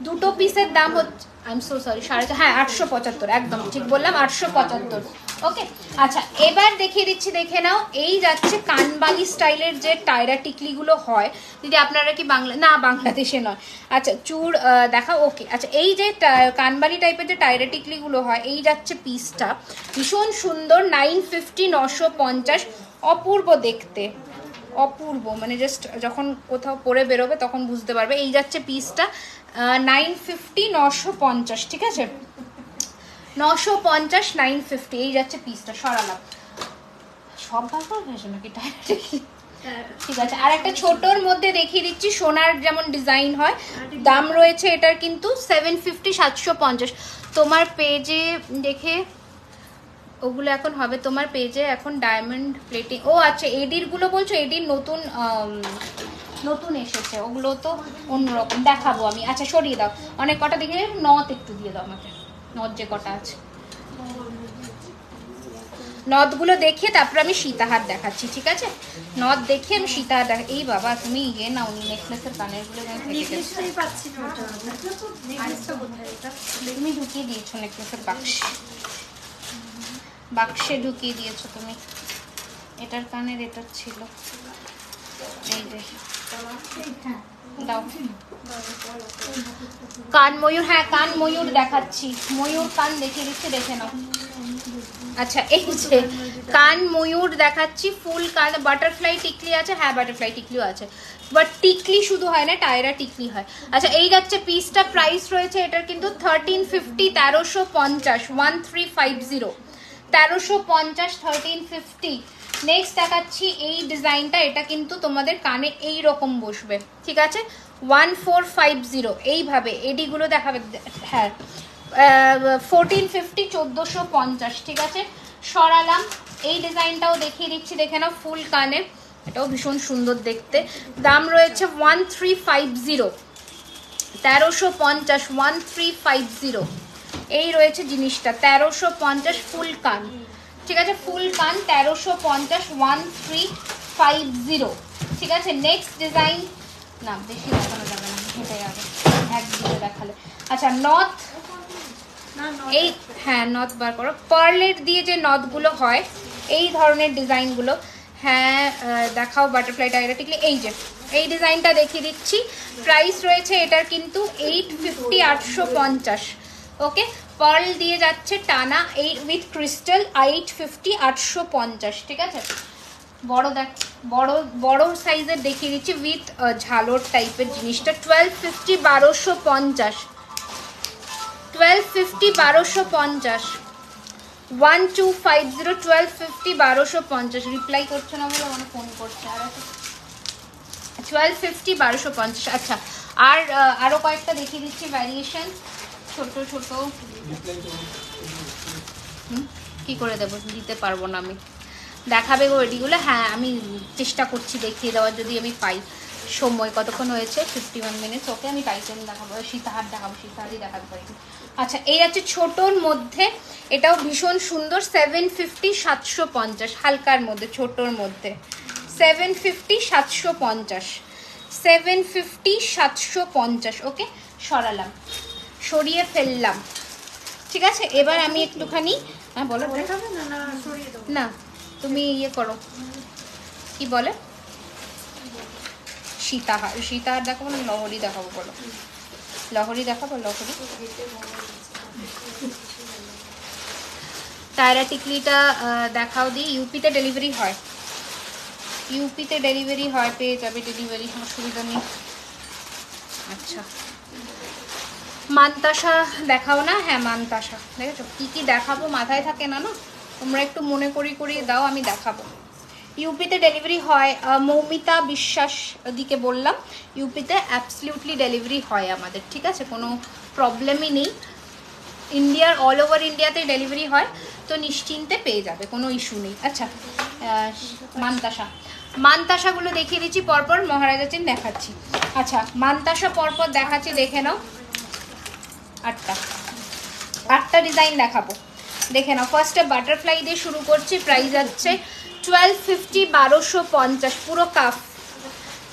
দুটো পিসের দাম হচ্ছে, আই এম সো সরি, হ্যাঁ 875, একদম ঠিক বললাম, 875, ওকে আচ্ছা এবার দেখিয়ে দিচ্ছি, দেখে নাও। এই যাচ্ছে কানবালি স্টাইলের যে টায়রা টিকলিগুলো হয়, দিদি আপনারা কি না বাংলাদেশে নয়, আচ্ছা চুর দেখাও। ওকে আচ্ছা এই যে কানবালি টাইপের যে টায়রা টিকলিগুলো হয়, এই যাচ্ছে পিসটা, ভীষণ সুন্দর, 950, 950, অপূর্ব দেখতে, অপূর্ব, মানে জাস্ট যখন কোথাও পরে বেরোবে তখন বুঝতে পারবে। এই যাচ্ছে পিসটা 950, 950, ঠিক আছে, 950, 950, এই যাচ্ছে পিসটা। সরালাম সব ভালো ভেসে নাকি টায়রা টিকলি, ঠিক আছে। আর একটা ছোটর মধ্যে দেখিয়ে দিচ্ছি, সোনার যেমন ডিজাইন হয়, দাম রয়েছে এটার কিন্তু 750, 750। তোমার পেজে দেখে ওগুলো এখন হবে, তোমার পেজে এখন ডায়মন্ড প্লেটিং, ও আচ্ছা এডির গুলো বলছো, এডির নতুন নতুন এসেছে, ওগুলো তো অন্যরকম দেখাবো আমি। আচ্ছা সরিয়ে দাও, অনেক কটা দেখে, নথ একটু দিয়ে দাও আমাকে, নথ যে কটা আছে, নথগুলো দেখিয়ে তারপর আমি সীতাহার দেখাচ্ছি, ঠিক আছে। নথ দেখিয়ে আমি সীতাহার দেখা। এই বাবা তুমি ইয়ে নাও, নেকলেসের কানের গুলো তুমি ঢুকিয়ে দিয়েছো নেকলেসের বাক্সে ঢুকিয়ে দিয়েছো তুমি, এটার কানের এটা ছিল, এই যে দাও। কান ময়ূর, হ্যাঁ কান ময়ূর দেখাচ্ছি, ময়ূর কান দেখিয়ে দিচ্ছি, দেখে নাও। আচ্ছা এই যে কান ময়ূর দেখাচ্ছি, ফুল কান, বাটারফ্লাই টিকলি আছে, হ্যাঁ বাটারফ্লাই টিকলিও আছে, বাট টিকলি শুধু হয় না, টায়রা টিকলি হয়। আচ্ছা এই যাচ্ছে পিসটা, প্রাইস রয়েছে এটার কিন্তু 1350, 1350, 1350, 1350, 1350। নেক্সট দেখাচ্ছি এই ডিজাইনটা, এটা কিন্তু তোমাদের কানে এই রকম বসবে, ঠিক আছে, 1450, এইভাবে এডিগুলো দেখাবে, হ্যাঁ 1450, 1450, ঠিক আছে। সরালাম, এই ডিজাইনটাও দেখিয়ে দিচ্ছি, দেখে নাও, ফুল কানের, এটাও ভীষণ সুন্দর দেখতে, দাম রয়েছে 1350, 1350, 1350, এই রয়েছে জিনিসটা 1350, ফুল কান, ঠিক আছে, ফুল কান 1350, 1350, ঠিক আছে। নেক্সট ডিজাইন, না বেশি দেখানো যাবে না, হেঁটে যাবে একদিকে দেখালে। আচ্ছা নথ, এই হ্যাঁ নথ বার করো, পার্লের দিয়ে যে নথগুলো হয় এই ধরনের ডিজাইনগুলো, হ্যাঁ দেখাও, বাটারফ্লাই টায়রা টিকলি, এই যে এই ডিজাইনটা দেখিয়ে দিচ্ছি, প্রাইস রয়েছে এটার কিন্তু 850, 850, ওকে, পার্ল দিয়ে যাচ্ছে টানা, এই উইথ ক্রিস্টাল, 850, 850, ঠিক আছে। বড় দেখ, বড় সাইজের দেখিয়ে দিচ্ছি উইথ ঝালর টাইপের জিনিসটা, 1250, 1250, 1250, 1250, 1250, 1250, 1250, রিপ্লাই করছে না বলে মানে ফোন করছে, আর 1250, 1250। আচ্ছা আর আরো কয়েকটা দেখিয়ে দিচ্ছি ভ্যারিয়েশন, ছোট ছোট, কি করে দেবো, দিতে পারবো না আমি, দেখাবে গো এডিগুলো, হ্যাঁ আমি চেষ্টা করছি দেখিয়ে দেওয়ার, যদি আমি পাই সময়। কতক্ষণ হয়েছে, 51 মিনিটস, ওকে আমি টাইটেল দেখাবো, সীতাহার দেখাবো, সীতাহারই দেখাতে পারি। আচ্ছা এই আছে ছোটোর মধ্যে, এটাও ভীষণ সুন্দর, 750, 750, হালকার মধ্যে, ছোটোর মধ্যে 750, 750, 750, 750, ওকে। সরালাম, সরিয়ে ফেললাম, ঠিক আছে। এবার আমি একটুখানি, হ্যাঁ বলো, না তুমি ইয়ে করো, কি বলে, সীতাহার, সীতাহার দেখাবো না লহরি দেখাবো, বলো লহরি দেখাবো, লহরি। টায়রা টিকলিটা দেখাও দিই, ইউপিতে ডেলিভারি হয়, ইউপিতে ডেলিভারি হয়, পেয়ে যাবে ডেলিভারি, অসুবিধা নেই। আচ্ছা মানতাসা দেখাও না, হ্যাঁ মানতাসা, দেখেছো কি কি দেখাবো মাথায় থাকে না, না তোমরা একটু মনে করিয়ে দাও, আমি দেখাবো। ইউপিতে ডেলিভারি হয়, মৌমিতা বিশ্বাস দিকে বললাম, ইউপিতে অ্যাবসলিউটলি ডেলিভারি হয় আমাদের, ঠিক আছে, কোনো প্রবলেমই নেই, ইন্ডিয়ার অল ওভার ইন্ডিয়াতে ডেলিভারি হয়, তো নিশ্চিন্তে পেয়ে যাবে, কোনো ইস্যু নেই। আচ্ছা মানতাসাগুলো দেখিয়ে দিচ্ছি পরপর, মহারাজা চেন দেখাচ্ছি। আচ্ছা মানতাসা পরপর দেখাচ্ছি, দেখে নাও, আটটা ডিজাইন দেখাবো, দেখে নাও। ফার্স্টে বাটারফ্লাই দিয়ে শুরু করছি, প্রাইস যাচ্ছে 1250, 1250, পুরো কাফ,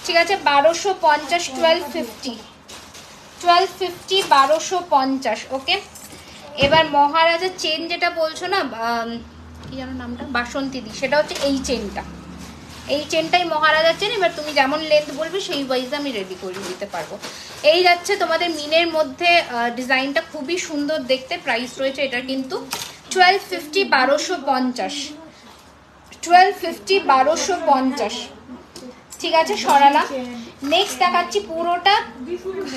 ঠিক আছে, 1250, 1250, 1250, 1250, ওকে। এবার মহারাজা চেন যেটা বলছো না, কি যেন নামটা, বাসন্তী দি, সেটা হচ্ছে এই চেনটা। এই চেনটাই মহারাজার চেন। এবার তুমি যেমন লেন্থ বলবে সেই ওয়াইজ আমি রেডি করে দিতে পারবো। এই যাচ্ছে তোমাদের মিনের মধ্যে, ডিজাইনটা খুবই সুন্দর দেখতে। প্রাইস রয়েছে এটার কিন্তু 1250, 1250, 1250, 1250। ঠিক আছে, সরালাম। নেক্সট দেখাচ্ছি পুরোটা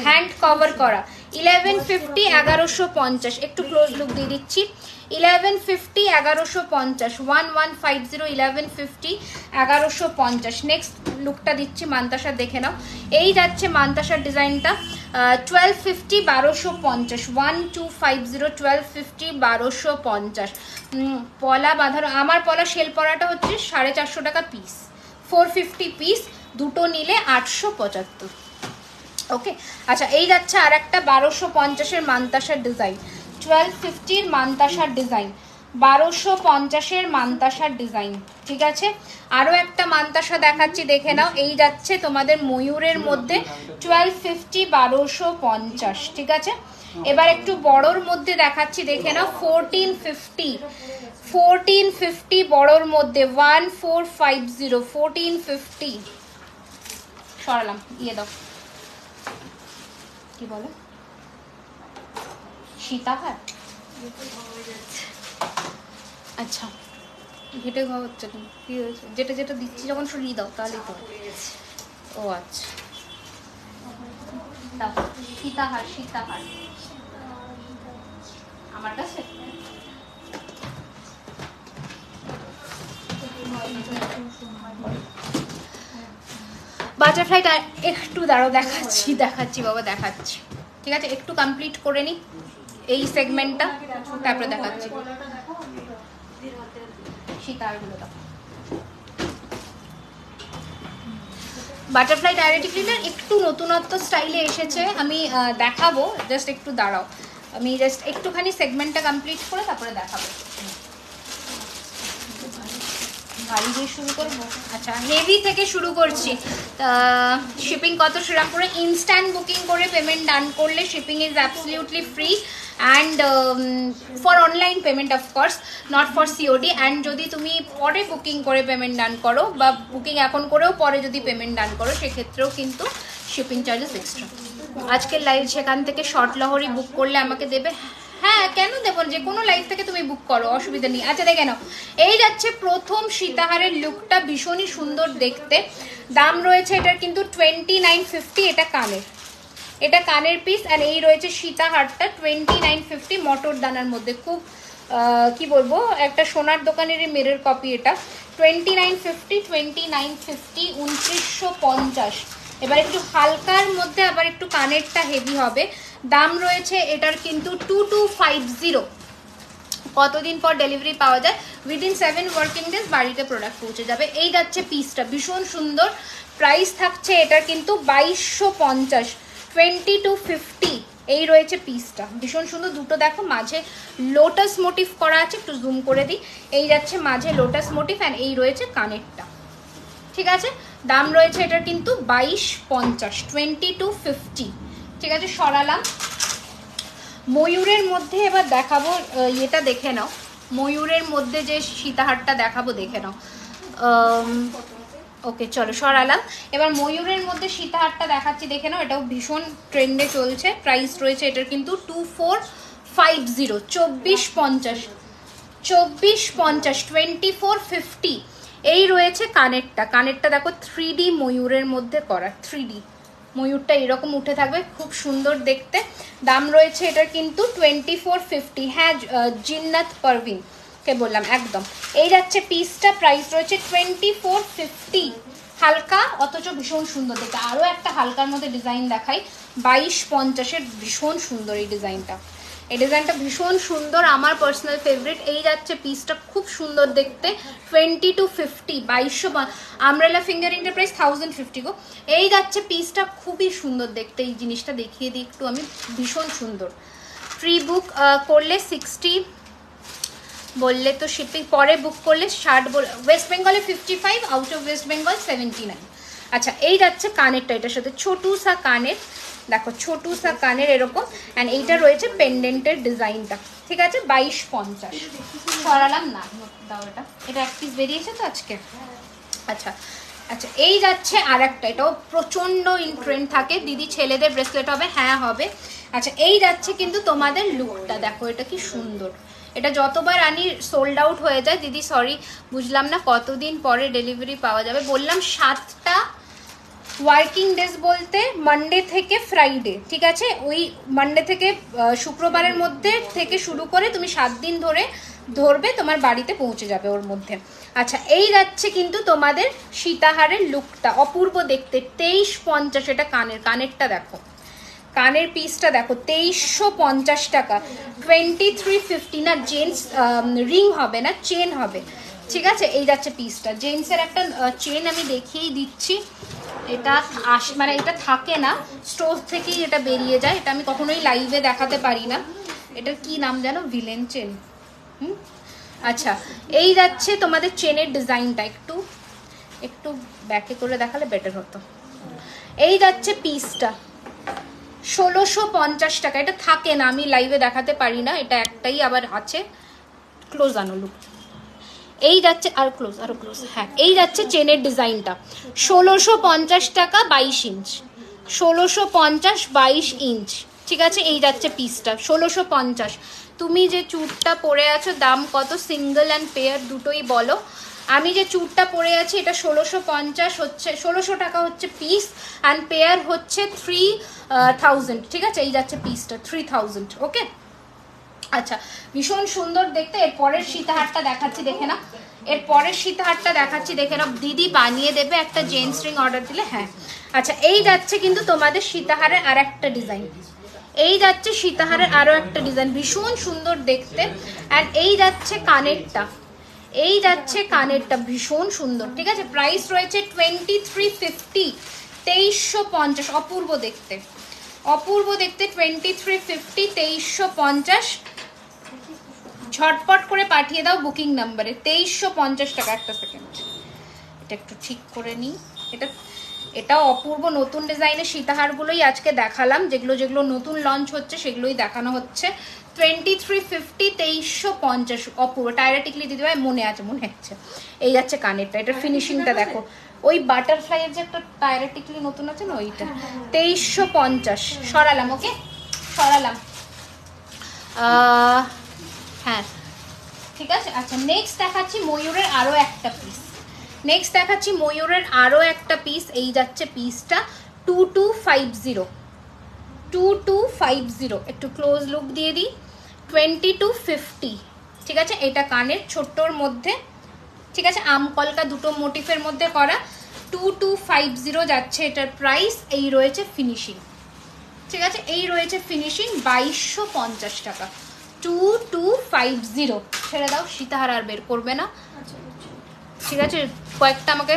হ্যান্ড কভার করা, 1150, 1150। একটু ক্লোজ লুক দিয়ে দিচ্ছি, 1150, 1150, 1150, 1150, 1150। নেক্সট লুকটা দিচ্ছি মান্তাসার, দেখে নাও। এই যাচ্ছে মান্তাসার ডিজাইনটা, 1250, 1250, 1250, 1250, 1250। পলা বাঁধানো, আমার পলা শেল পলাটা হচ্ছে 450 টাকা পিস, 450 পিস, দুটো নিলে 875। ওকে, আচ্ছা এই যাচ্ছে আর একটা 1250-এর মান্তাসার ডিজাইন, 1250-র মান্তাসার ডিজাইন, 1250-এর মান্তাসার ডিজাইন। ঠিক আছে, আরও একটা মান্তাসা দেখাচ্ছি, দেখে নাও। এই যাচ্ছে তোমাদের ময়ূরের মধ্যে, 1250, 1250। ঠিক আছে, এবার একটু বড়র মধ্যে দেখাচ্ছি, দেখে নাও, 1450, 1450 বড়র মধ্যে, 1450, 1450। সরালাম, ইয়ে দাও, কি বলে, সীতাহার। আচ্ছা, ঘেটে খাওয়া হচ্ছে না, কি হয়েছে? যেটা যেটা দিচ্ছি যখন সরিয়ে দাও তাহলেই তো। ও আচ্ছা, দাও সীতাহার, সীতাহার আমার কাছে। বাটারফ্লাইটা একটু দাঁড়াও, দেখাচ্ছি দেখাচ্ছি বাবা, দেখাচ্ছি। ঠিক আছে, একটু কমপ্লিট করে নিই এই সেগমেন্টটা, তারপরে দেখাচ্ছি। সীতাহারগুলো দাও। বাটারফ্লাই ডায়ারেটিক ক্লিনার একটু নতুনত্ব স্টাইলে এসেছে, আমি দেখাবো, জাস্ট একটু দাঁড়াও। আমি জাস্ট একটুখানি সেগমেন্টটা কমপ্লিট করে তারপরে দেখাবো। ভারী দিয়ে শুরু করবো? আচ্ছা, হেভি থেকে শুরু করছি। শিপিং কত সেরকম করে, ইনস্ট্যান্ট বুকিং করে পেমেন্ট ডান করলে shipping is absolutely free and for online payment of course, not for COD. And যদি তুমি পরে বুকিং করে পেমেন্ট ডান করো বা বুকিং এখন করেও পরে যদি পেমেন্ট ডান করো, সেক্ষেত্রেও কিন্তু শিপিং চার্জেস এক্সট্রা। আজকের লাইভ সেখান থেকে শর্ট লহরি বুক করলে আমাকে দেবে। হ্যাঁ, কেন দেবো, যে কোনো লাইভ থেকে তুমি বুক করো, অসুবিধা নেই। আচ্ছা দেখে নাও, এই যাচ্ছে প্রথম সীতাহারের লুকটা, ভীষণই সুন্দর দেখতে। দাম রয়েছে এটার কিন্তু 2950। এটা কানের, এটা কানের পিস। আর এই রয়েছে সীতাহারটা 2950 মটর দানার মধ্যে। খুব কি বলবো, একটা সোনার দোকানের মেরের কপি এটা। 2950, 2950, 2950। এবার একটু হালকার মধ্যে আবার একটু কানেরটা হেভি হবে। দাম রয়েছে এটার কিন্তু 2250। কতদিন পর ডেলিভারি পাওয়া যায়? উইদিন 7 ওয়ার্কিং ডেজ বাড়িতে প্রোডাক্ট পৌঁছে যাবে। এই যাচ্ছে পিসটা, ভীষণ সুন্দর। প্রাইস থাকছে এটার কিন্তু 2250, 2250। এই রয়েছে পিসটা, ভীষণ সুন্দর। দুটো দেখো মাঝে লোটাস মোটিভ করা আছে, একটু জুম করে দিই। এই যাচ্ছে মাঝে লোটাস মোটিভ অ্যান্ড এই রয়েছে কানেরটা। ঠিক আছে, দাম রয়েছে এটার কিন্তু 2250, 2250। ঠিক আছে, সরালাম। ময়ূরের মধ্যে এবার দেখাবো, এটা দেখে নাও, ময়ূরের মধ্যে যে সীতাহারটা দেখাবো, দেখে নাও। ওকে চলো, সরালাম। এবার ময়ূরের মধ্যে সীতাহারটা দেখাচ্ছি, দেখে নাও। এটাও ভীষণ ট্রেন্ডে চলছে। প্রাইস রয়েছে এটার কিন্তু 2450, 2450, 2450, 2450। এই রয়েছে কানেরটা। কানেরটা দেখো 3D ময়ূরের মধ্যে করা, 3D ময়ূরটা এরকম উঠে থাকবে, খুব সুন্দর দেখতে। দাম রয়েছে এটার কিন্তু 2450। হ্যাঁ, জিন্নাত পারভিন কে বললাম একদম। এই যাচ্ছে পিসটা, প্রাইস রয়েছে 2450। হালকা অথচ ভীষণ সুন্দর দেখতে। আরও একটা হালকার মধ্যে ডিজাইন দেখাই, 2250-এর, ভীষণ সুন্দর এই ডিজাইনটা। এই ডিজাইনটা ভীষণ সুন্দর, আমার পার্সোনাল ফেভারিট। এই যাচ্ছে পিসটা, খুব সুন্দর দেখতে, 2250, 2200। আমব্রেলা ফিঙ্গারিংটার প্রাইস 1050 গো। এই যাচ্ছে পিসটা, খুবই সুন্দর দেখতে। এই জিনিসটা দেখিয়ে দিই একটু আমি, ভীষণ সুন্দর। প্রি বুক করলে 60 বললে তো শিপিং, পরে বুক করলে 60, ওয়েস্ট বেঙ্গলে 55, আউট অফ ওয়েস্ট বেঙ্গল 79। আচ্ছা, এই যাচ্ছে কানেরটা, এটার সাথে ছোটু সা কানের, দেখো ছোটু সা কানের এরকম, অ্যান্ড এইটা রয়েছে পেন্ডেন্টের ডিজাইনটা, ঠিক আছে 2250। সরালাম না, দাও এটা, এটা এক পিস বেরিয়েছে তো আজকে। আচ্ছা আচ্ছা, এই যাচ্ছে আর একটা, এটাও প্রচণ্ড ইন ট্রেন্ড থাকে। দিদি ছেলেদের ব্রেসলেট হবে? হ্যাঁ হবে। আচ্ছা এই যাচ্ছে কিন্তু তোমাদের লুকটা দেখো, এটা কি সুন্দর। এটা যতবার আনি সোল্ড আউট হয়ে যায়। দিদি সরি, বুঝলাম না কতদিন পরে ডেলিভারি পাওয়া যাবে? বললাম 7টা ওয়ার্কিং ডেজ বলতে মানডে থেকে ফ্রাইডে, ঠিক আছে? ওই মানডে থেকে শুক্রবারের মধ্যে থেকে শুরু করে তুমি 7 দিন ধরবে, তোমার বাড়িতে পৌঁছে যাবে ওর মধ্যে। আচ্ছা এই যাচ্ছে কিন্তু তোমাদের সীতাহারের লুকটা, অপূর্ব দেখতে, 2350। এটা কানেরটা দেখো, কানের পিসটা দেখো 2350 টাকা, 2350 না জেন্টস রিং হবে না, চেন হবে, ঠিক আছে? এই যাচ্ছে পিসটা, জেন্টসের একটা চেন আমি দেখিয়েই দিচ্ছি। এটা মানে এটা থাকে না, স্টোর থেকেই এটা বেরিয়ে যায়, এটা আমি কখনোই লাইভে দেখাতে পারি না। এটার কি নাম জানো? Villain chain. আচ্ছা এই যাচ্ছে তোমাদের চেনের ডিজাইনটা, একটু ব্যাকে করে দেখালে বেটার হতো। এই যাচ্ছে পিসটা 1650 টাকা, এটা থাকে না, আমি লাইভে দেখাতে পারি না, এটা একটাই আবার আছে। ক্লোজ আনো লুক, এই যাচ্ছে আর ক্লোজ, আরো ক্লোজ, হ্যাঁ এই যাচ্ছে চেনের ডিজাইনটা 1650 টাকা, 22 ইঞ্চ, 1650 22 ইঞ্চ, ঠিক আছে? এই যাচ্ছে পিসটা 1650। তুমি যে চুড়টা পরে আছো দাম কত? সিঙ্গেল অ্যান্ড পেয়ার দুটোই বলো। আমি যে চুড়টা পরে আছি এটা 1650 হচ্ছে, 1600 টাকা হচ্ছে পিস, অ্যান্ড পেয়ার হচ্ছে 3000, ঠিক আছে? এই যাচ্ছে পিসটা 3000, ওকে? আচ্ছা ভীষণ সুন্দর দেখতে। এর পরের সীতাহারটা দেখাচ্ছি, দেখে না, এর পরের সীতাহারটা দেখাচ্ছি, দেখে না। দিদি বানিয়ে দেবে একটা জেন্টস রিং অর্ডার দিলে? হ্যাঁ। আচ্ছা এই যাচ্ছে কিন্তু তোমাদের সীতাহারের আর একটা ডিজাইন, এই যাচ্ছে সীতাহারের আরো একটা ডিজাইন, ভীষণ সুন্দর দেখতে। আর এই যাচ্ছে কানেরটা, এই যাচ্ছে কানেরটা ভীষণ সুন্দর, ঠিক আছে? প্রাইস রয়েছে 2350, 2350, অপূর্ব দেখতে, অপূর্ব দেখতে, 2350, 2350। ঝটপট করে পাঠিয়ে দাও বুকিং নাম্বারে, 2350 টাকা। একটা সেকেন্ড, এটা একটু ঠিক করে নিই। এটাও অপূর্ব নতুন ডিজাইনের সীতাহারগুলোই আজকে দেখালাম, যেগুলো নতুন লঞ্চ হচ্ছে সেগুলোই দেখানো হচ্ছে। 2350, 2350, অপূর্ব। টায়রা টিকলি দিদি ভাই মনে আছে? এই যাচ্ছে কানেরটা, এটার ফিনিশিংটা দেখো, ওই বাটারফ্লাইয়ের যে একটা টায়রা টিকলি নতুন আছে না, ওইটা 2350। সরালাম, ওকে সরালাম, হ্যাঁ ঠিক আছে। আচ্ছা নেক্সট দেখাচ্ছি ময়ূরের আরও একটা পিস, এই যাচ্ছে পিসটা 2250, 2250, একটু ক্লোজ লুক দিয়ে দিই, 2250, ঠিক আছে? এটা কানের ছোট্টর মধ্যে, ঠিক আছে? আমকলকা দুটো মোটিফের মধ্যে করা, 2250 যাচ্ছে এটার প্রাইস। এই রয়েছে ফিনিশিং, ঠিক আছে? এই রয়েছে ফিনিশিং 2250 টাকা, 2250। ছেড়ে দাও, সীতাহার আর বের করবে না, ঠিক আছে? কয়েকটা আমাকে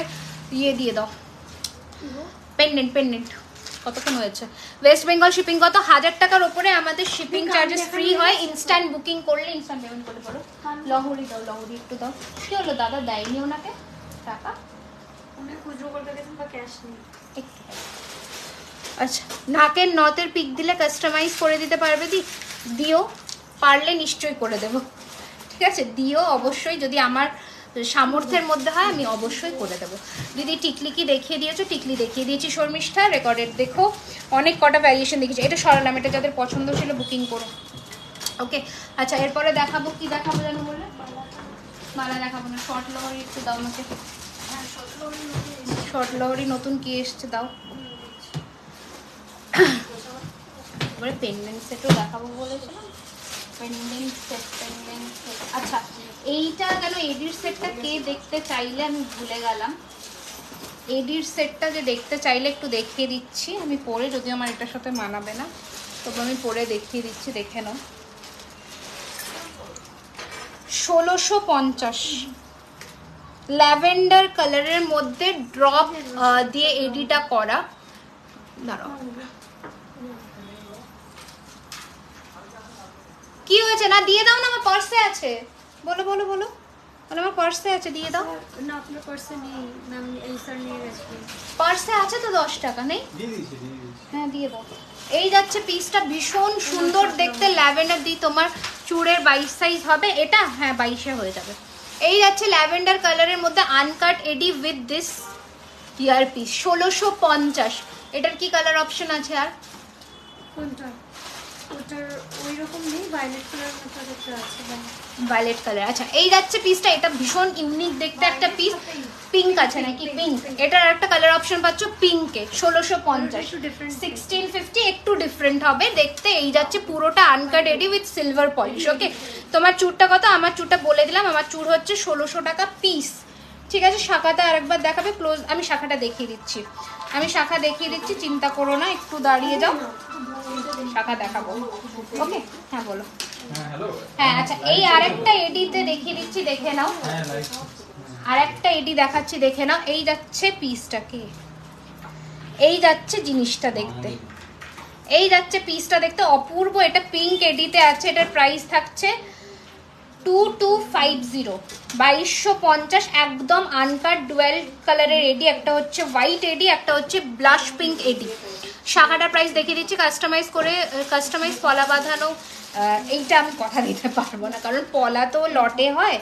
দিয়ে দাও, পেন্ডেন্ট কতক্ষণ হয়েছে? ওয়েস্ট বেঙ্গল শিপিং কত? 1000 টাকার ওপরে আমাদের শিপিং চার্জেস ফ্রি হয়। ইনস্ট্যান্ট বুকিং করলে, ইনস্ট্যান্ট পেমেন্ট করলে বলো। লহরি দাও, লহরি একটু দাও। কি হলো দাদা দেয়নি ওনাকে টাকা? উনি খুচরো করতে গেছেন বা ক্যাশ নেই। আচ্ছা নাকের নথের পিক দিলে কাস্টমাইজ করে দিতে পারবে? দিও, পারলে নিশ্চয়ই করে দেবো, ঠিক আছে? দিও অবশ্যই, যদি আমার সামর্থ্যের মধ্যে হয় আমি অবশ্যই করে দেবো। দিদি টিকলি কি দেখিয়ে দিয়েছো? টিকলি দেখিয়ে দিয়েছি শর্মিষ্ঠা, রেকর্ডেড দেখো, অনেক কটা ভ্যারিয়েশন দেখিয়েছি। এটা সরালাম, এটা যাদের পছন্দ ছিল বুকিং করো, ওকে? আচ্ছা এরপরে দেখাবো, কি দেখাবো জানো বললে? মালা দেখাবো না, শর্ট লহরি একটু দাও আমাকে। শর্ট লহরি নতুন কি এসছে দাও। এবারে পেন্ডেন্ট সেটও দেখাবো বলেছিলাম, পেন্ডেন্ট সেট। আচ্ছা এইটা কেন এডির সেটটা কে দেখতে চাইলে আমি ভুলে গেলাম, এডির সেটটা যে দেখতে চাইলে একটু দেখিয়ে দিচ্ছি আমি পরে, যদিও আমার এটার সাথে মানাবে না, তবে আমি পরে দেখিয়ে দিচ্ছি, দেখে নাও। 1650, ল্যাভেন্ডার কালারের মধ্যে ড্রপ দিয়ে এডিটা করা। দাঁড়াও, কি হয়েছে? না দিয়ে দাও না, আমার পার্সে আছে। বলো বলো বলো, বলে আমার পার্সে আছে, দিয়ে দাও। না আপনার পার্সে নেই ম্যাম, এই স্যার নিয়ে গেছে। পার্সে আছে তো 10 টাকা নেই? হ্যাঁ দিয়ে দাও। এই যাচ্ছে পিসটা, ভীষণ সুন্দর দেখতে, ল্যাভেন্ডার দিয়ে তোমার চুড়ের 22 সাইজ হবে এটা, হ্যাঁ 22-এ হয়ে যাবে। এই যাচ্ছে ল্যাভেন্ডার কালারের মধ্যে uncut AD with this ear piece, 1650। এটার কি কালার অপশন আছে আর? কোনটা? ওটার ওই রকম নেই, ভায়োলেট কালার মতো একটা আছে। ভায়োলেট কালার, আচ্ছা। এই যাচ্ছে পিসটা, এটা ভীষণ ইউনিক দেখতে একটা পিস। পিঙ্ক আছে নাকি? পিঙ্ক। এটার একটা কালার অপশন পাচ্ছ পিঙ্কে, 1650। 1650 একটু ডিফারেন্ট হবে দেখতে। এই যাচ্ছে পুরোটা uncut AD with silver polish. Okay, তোমার চুড়টা কত? আমার চুড়টা বলে দিলাম, আমার চুড় হচ্ছে 1600 টাকা পিস। ঠিক আছে, শাখাটা আরেকবার দেখাবে ক্লোজ? আমি শাখাটা দেখিয়ে দিচ্ছি, আমি শাখা দেখিয়ে দিচ্ছি, চিন্তা করো না, একটু দাঁড়িয়ে যাও, শাখা দেখাবো। ওকে, হ্যাঁ বলো। হ্যাঁ আচ্ছা, এই আরেকটা এডিতে দেখিয়ে দিচ্ছি, দেখে নাও। আরেকটা এডি দেখাচ্ছি, দেখে নাও। এই যাচ্ছে পিসটাকে, এই যাচ্ছে জিনিসটা দেখতে, এই যাচ্ছে পিসটা দেখতে অপূর্ব। এটা পিঙ্ক এডিতে আছে, এটার প্রাইস থাকছে 2250, 2250। একদম আনকাট ডুয়েল কালারের এডি, একটা হচ্ছে হোয়াইট এডি, একটা হচ্ছে ব্লাশ পিঙ্ক এডি। শাখাটার প্রাইস দেখিয়ে দিচ্ছি, কাস্টমাইজ করে, কাস্টমাইজ পলা বাঁধানো। এইটা আমি কথা দিতে পারবো না, কারণ পলা তো লটে হয়,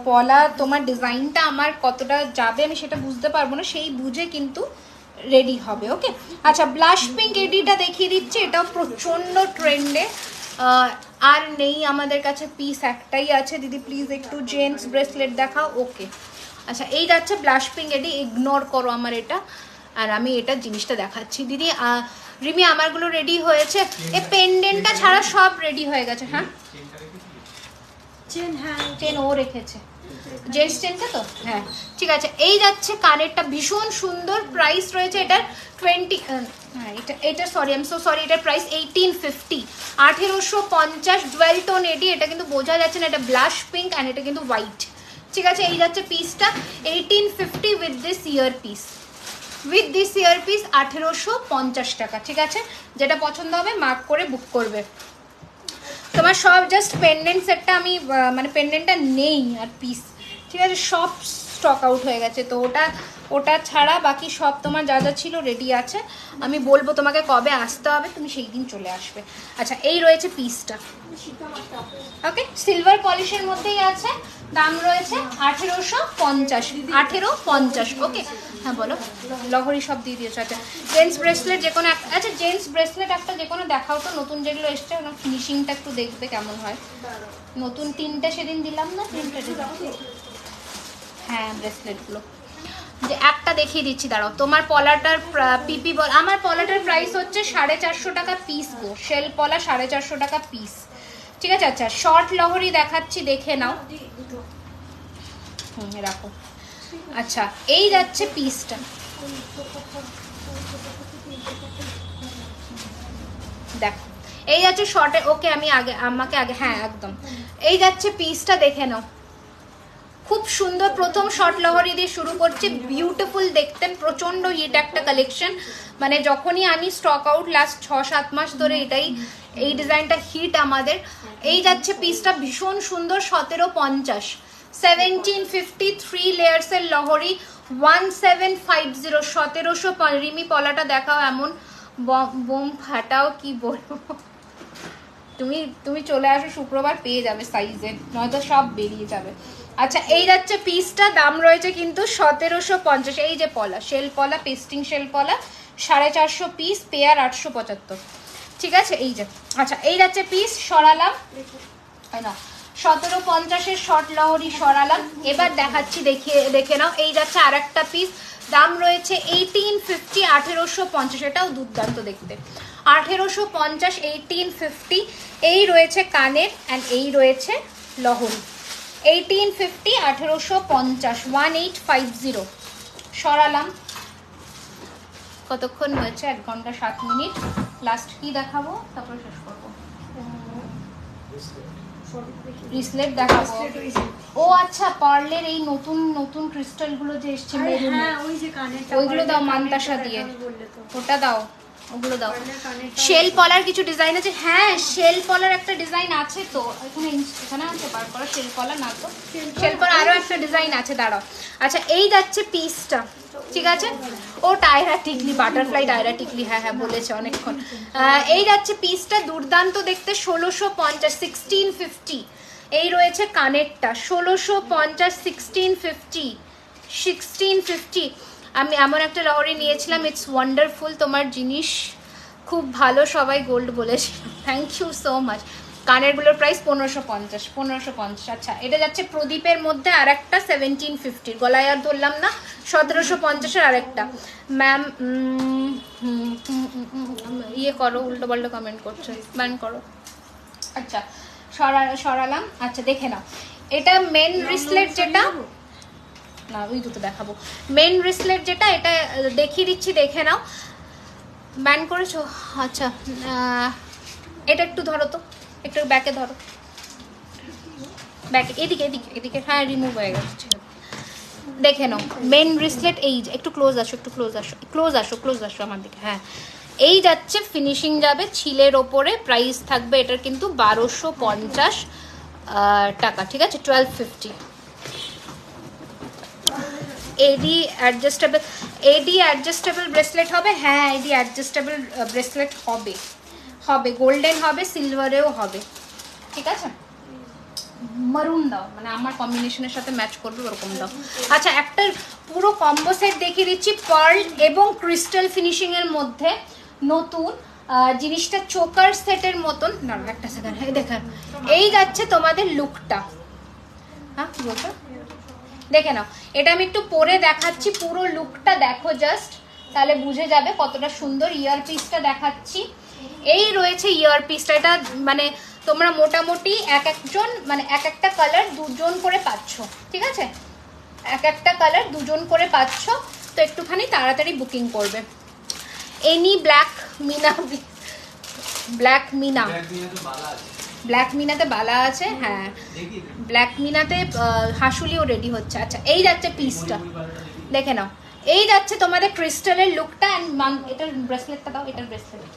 পলা তোমার ডিজাইনটা আমার কতটা যাবে আমি সেটা বুঝতে পারবো না, সেই বুঝে কিন্তু রেডি হবে। ওকে, আচ্ছা ব্লাশ পিঙ্ক এডিটা দেখিয়ে দিচ্ছি, এটাও প্রচণ্ড ট্রেন্ডে। আর নেই আমাদের কাছে, পিস একটাই আছে। দিদি প্লিজ একটু জেন্টস ব্রেসলেট দেখাও। ওকে, আচ্ছা এই যাচ্ছে ব্লাশ পিঙ্ক এডি, ইগনোর করো আমার এটা। আর আমি এটা জিনিসটা দেখাচ্ছি দিদি। রিমি আমারগুলো রেডি হয়েছে, এ পেন্ডেন্টটা ছাড়া সব রেডি হয়ে গেছে। হ্যাঁ চেন, হ্যাঁ চেন ও রেখেছে, জেন্টস চেনটা তো, হ্যাঁ ঠিক আছে। এই যাচ্ছে কানেরটা, ভীষণ সুন্দর। প্রাইস রয়েছে এটার 20, হ্যাঁ এটা sorry, I am so sorry, এটার প্রাইস 1850, 1850। ডুয়েল টোন এডি, এটা কিন্তু বোঝা যাচ্ছে না, এটা ব্লাশ পিঙ্ক অ্যান্ড এটা কিন্তু হোয়াইট। ঠিক আছে, এই যাচ্ছে পিসটা 1850 with this ear piece, with this ear piece 1850 টাকা। ঠিক আছে, যেটা পছন্দ হবে মার্ক করে বুক করবে। তোমার সব জাস্ট পেন্ডেন্ট সেটটা আমি মানে পেন্ডেন্টটা নেই আর পিস, ঠিক আছে, সব স্টক আউট হয়ে গেছে। তো ওটা ছাড়া বাকি সব তোমার যা যা ছিল রেডি আছে। আমি বলবো তোমাকে কবে আসতে হবে, তুমি সেই দিন চলে আসবে। আচ্ছা এই রয়েছে পিসটা, ওকে, সিলভার পলিশের মধ্যেই আছে, দাম রয়েছে 1850, 1850। ওকে, হ্যাঁ বলো। লহরি সব দিয়ে দিয়েছো। আচ্ছা জেন্টস ব্রেসলেট যে কোনো একটা, আচ্ছা জেন্টস ব্রেসলেট একটা যে কোনো দেখাও তো, নতুন যেগুলো এসছে ওনার ফিনিশিংটা একটু দেখবে কেমন হয়। নতুন 3টে সেদিন দিলাম না, 3টে দিলাম। হ্যাঁ ব্রেসলেটগুলো যে একটা দেখিয়ে দিচ্ছি, দাঁড়াও। তোমার পলাটার পিপি বল, আমার পলাটার প্রাইস হচ্ছে 450 টাকা পিস গো, শেল পলা 450 টাকা পিস। ঠিক আছে, আচ্ছা শর্ট লহরি দেখাচ্ছি, দেখে নাও। রাখো। আচ্ছা এই যাচ্ছে পিসটা, দেখো এই যাচ্ছে শর্টে। ওকে আমি আমাকে আগে, হ্যাঁ একদম। এই যাচ্ছে পিসটা, দেখে নাও, খুব সুন্দর। প্রথম শর্ট লহরি দিয়ে শুরু করছি, বিউটিফুল দেখতে, প্রচন্ড হিট একটা কালেকশন। মানে যখনই আনি স্টক আউট, লাস্ট 6-7 মাস ধরে এটাই, এই ডিজাইনটা হিট আমাদের। এই যাচ্ছে পিসটা, ভীষণ সুন্দর, 1750, 1750, 3 লেয়ার্সের লহরি, 1750, 1700। রিমি পলাটা দেখাও, এমন বোম ফাটাও, কি বলবো। তুমি চলে আসো শুক্রবার, পেয়ে যাবে সাইজে, নয়তো সব বেরিয়ে যাবে। আচ্ছা এই যাচ্ছে পিসটা, দাম রয়েছে কিন্তু 1750। এই যে পলা, শেল পলা, পেস্টিং শেল পলা, 450 পিস, পেয়ার 875। ঠিক আছে, এই যে। আচ্ছা এই যাচ্ছে পিস, সরালাম না, 1750-এর শর্ট লহরি সরালাম। এবার দেখাচ্ছি, দেখে নাও। এই যাচ্ছে আর একটা পিস, দাম রয়েছে 1850, 1850। এটাও দুর্দান্ত দেখতে, 1850, 1850। এই রয়েছে কানের অ্যান্ড এই রয়েছে লহরি, 1850, 1850, 1850। সরালাম। কতক্ষণ হয়েছে? 1 ঘন্টা 7 মিনিট। লাস্ট কি দেখাবো, তারপর শেষ করবো। ব্রেসলেট দেখাবো। ও আচ্ছা, পার্লের এই নতুন নতুন ক্রিস্টাল গুলো যে এসছে, হ্যাঁ ওই যে কানেরটা, ওইগুলো দাও মান্তাসা দিয়ে, ওটা দাও। ওগুলো দাও। পার্লের কানেরটা শেল পলার কিছু ডিজাইন আছে, হ্যাঁ শেল পলার একটা ডিজাইন আছে তো এখানে আছে বার করা, শেল পলার না তো, শেল পলার আরও একটা ডিজাইন আছে, দাঁড়াও। আচ্ছা এই যাচ্ছে পিসটা, ঠিক আছে, ও টায়রা টিকলি, বাটারফ্লাই টায়রা টিকলি, হ্যাঁ হ্যাঁ বলেছে অনেকক্ষণ। এই যাচ্ছে পিসটা, দুর্দান্ত দেখতে, 1650, 1650। এই রয়েছে কানেরটা, 1650, 1650, 1650। আমি এমন একটা লহরি নিয়েছিলাম, ইটস ওয়ান্ডারফুল, তোমার জিনিস খুব ভালো, সবাই গোল্ড বলেছিল, থ্যাংক ইউ সো মাচ। কানেরগুলোর প্রাইস 1550, 1550। আচ্ছা এটা যাচ্ছে প্রদীপের মধ্যে আর একটা 1750, গলায় আর ধরলাম না, 1750-এর আরেকটা। ম্যাম ইয়ে করো, উল্টো পাল্টো কমেন্ট করছো, ব্যান করো। আচ্ছা সরালাম। আচ্ছা দেখে নাও, এটা মেন রিসলেট যেটা, না ওই দুটো দেখাবো, মেন রিসলেট যেটা, এটা দেখিয়ে দিচ্ছি, দেখে নাও। ব্যান করেছো? আচ্ছা এটা একটু ধরো তো, একটু ব্যাকে ধরো, ব্যাকে, এদিকে এদিকে এদিকে, হ্যাঁ রিমুভ হয়ে গেছে, দেখে নাও মেন রিসলেট। এই যে একটু ক্লোজ আসো, একটু ক্লোজ আসো, ক্লোজ আসো, ক্লোজ আসো আমার দিকে, হ্যাঁ। এই যাচ্ছে ফিনিশিং যাবে ছিলের ওপরে, প্রাইস থাকবে এটার কিন্তু 1250 টাকা, ঠিক আছে, 1250। এডি অ্যাডজাস্টেবল ব্রেসলেট হবে, হ্যাঁ এডি অ্যাডজাস্টেবল ব্রেসলেট হবে, হবে গোল্ডেন হবে, সিলভারেও হবে, ঠিক আছে। মারুন দাও, মানে আমার কম্বিনেশনের সাথে ম্যাচ করবে ওরকম দাও। আচ্ছা একটা পুরো কম্বো সেট দেখিয়ে দিচ্ছি, পার্ল এবং ক্রিস্টাল ফিনিশিং এর মধ্যে, নতুন জিনিসটা চোকার সেটের মতন। না একটা সেকেন্ড, দেখেন এই যাচ্ছে তোমাদের লুকটা, হ্যাঁ কি বলছো, দেখে নাও, এটা আমি একটু পরে দেখাচ্ছি, পুরো লুকটা দেখো জাস্ট, তাহলে বুঝে যাবে কতটা সুন্দর। ইয়ার পিসটা দেখাচ্ছি, এই রয়েছে ইয়ার পিসটা, এটা মানে তোমরা মোটামুটি এক একজন, মানে এক একটা কালার দুজন করে পাচ্ছ, ঠিক আছে, এক একটা কালার দুজন করে পাচ্ছ, তো একটুখানি তাড়াতাড়ি বুকিং করবে। Any black meena, black meena, black মিনাতে বালা আছে, হ্যাঁ ব্ল্যাক মিনাতে হাসুলিও রেডি হচ্ছে। আচ্ছা এই যাচ্ছে পিসটা, দেখে নাও, এই যাচ্ছে তোমাদের ক্রিস্টালের লুকটা। অ্যান্ড এটার ব্রেসলেটটা দাও, এটার ব্রেসলেট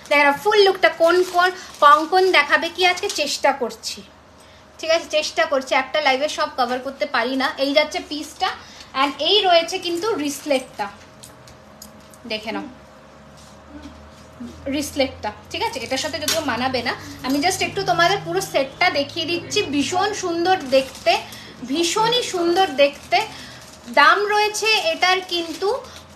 দেখে নাও, ফুল লুকটা। কোন কোন কঙ্কন দেখাবে কি আজকে চেষ্টা করছি, ঠিক আছে, চেষ্টা করছি, একটা লাইভে সব কভার করতে পারি না। এই যাচ্ছে পিসটা, অ্যান্ড এই রয়েছে কিন্তু রিসলেটটা, দেখে নাও রিসলেটটা, ঠিক আছে, এটার সাথে যদিও মানাবে না, আমি জাস্ট একটু তোমাদের পুরো সেটটা দেখিয়ে দিচ্ছি। ভীষণ সুন্দর দেখতে, ভীষণই সুন্দর দেখতে। দাম রয়েছে এটার কিন্তু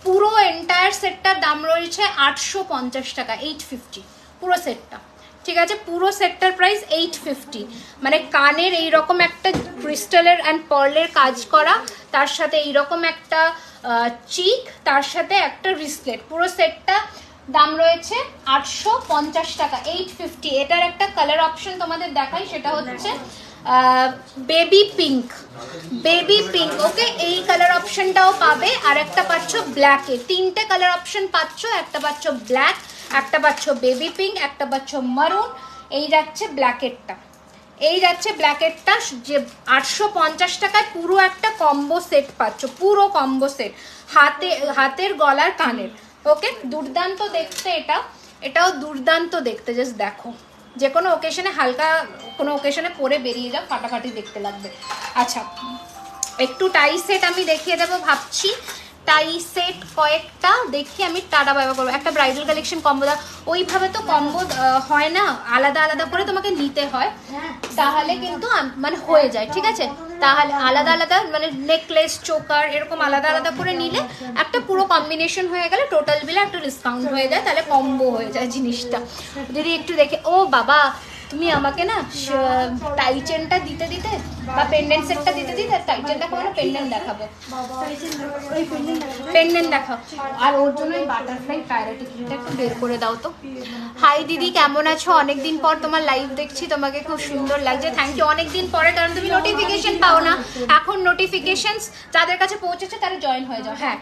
পুরো এন্টায়ার সেটটার দাম রয়েছে 850 টাকা, 850 পুরো সেটটা, ঠিক আছে, পুরো সেটটার প্রাইস 850। মানে কানের এইরকম একটা ক্রিস্টালের অ্যান্ড পার্লের কাজ করা, তার সাথে এইরকম একটা চিক, তার সাথে একটা রিসলেট, পুরো সেটটা দাম রয়েছে 850 টাকা, 850। এটার একটা কালার অপশন তোমাদের দেখাই, সেটা হচ্ছে বেবি পিঙ্ক, বেবি পিঙ্ক, ওকে, এই কালার অপশনটাও পাবে। আর একটা পাচ্ছ ব্ল্যাকে, তিনটে কালার অপশন পাচ্ছ, একটা পাচ্ছ ব্ল্যাক, একটা পাচ্ছ বেবি পিঙ্ক, একটা পাচ্ছ মারুন। এই যাচ্ছে ব্ল্যাকেরটা, এই যাচ্ছে ব্ল্যাকেরটা, যে 850 টাকায় পুরো একটা কম্বো সেট পাচ্ছ, পুরো কম্বো সেট, হাতের গলার কানের, ওকে, দুর্দান্ত দেখতে। এটাও দুর্দান্ত দেখতে, জাস্ট দেখো, যে কোনো ওকেশনে, হালকা কোনো ওকেশনে পরে বেরিয়ে যাও, ফাটাফাটি দেখতে লাগবে। আচ্ছা একটু টাই সেট আমি দেখিয়ে দেবো ভাবছি, টাই সেট কয়েকটা দেখি আমি, টাটা বাবা করবো। একটা ব্রাইডাল কালেকশন কম্বো দাও, ওইভাবে তো কম্বো হয় না, আলাদা আলাদা করে তোমাকে নিতে হয়, তাহলে কিন্তু মানে হয়ে যায়, ঠিক আছে, তাহলে আলাদা আলাদা মানে নেকলেস চোকার এরকম আলাদা আলাদা করে নিলে একটা পুরো কম্বিনেশন হয়ে গেলে টোটাল বিলে একটা ডিসকাউন্ট হয়ে যায়, তাহলে কম্বো হয়ে যায় জিনিসটা। যদি একটু দেখে, ও বাবা তুমি আমাকে না টাই চেনটা দিতে দিতে বা পেন্ডেন্ট সেটটা দিতে দিতে, টাই চেন দেখাবো না, পেন্ডেন্ট দেখাবো, পেন্ডেন্ট দেখাও, আর ওর জন্য এই বাটারফ্লাই টায়রা টিকলিটা একটু বের করে দাও তো। হাই দিদি কেমন আছো, অনেকদিন পর তোমার লাইভ দেখছি, তোমাকে খুব সুন্দর লাগছে, থ্যাংক ইউ। অনেকদিন পরে, কারণ তুমি নোটিফিকেশন পাও না, এখন নোটিফিকেশন যাদের কাছে পৌঁছেছে তারা জয়েন হয়ে যাও। হ্যাঁ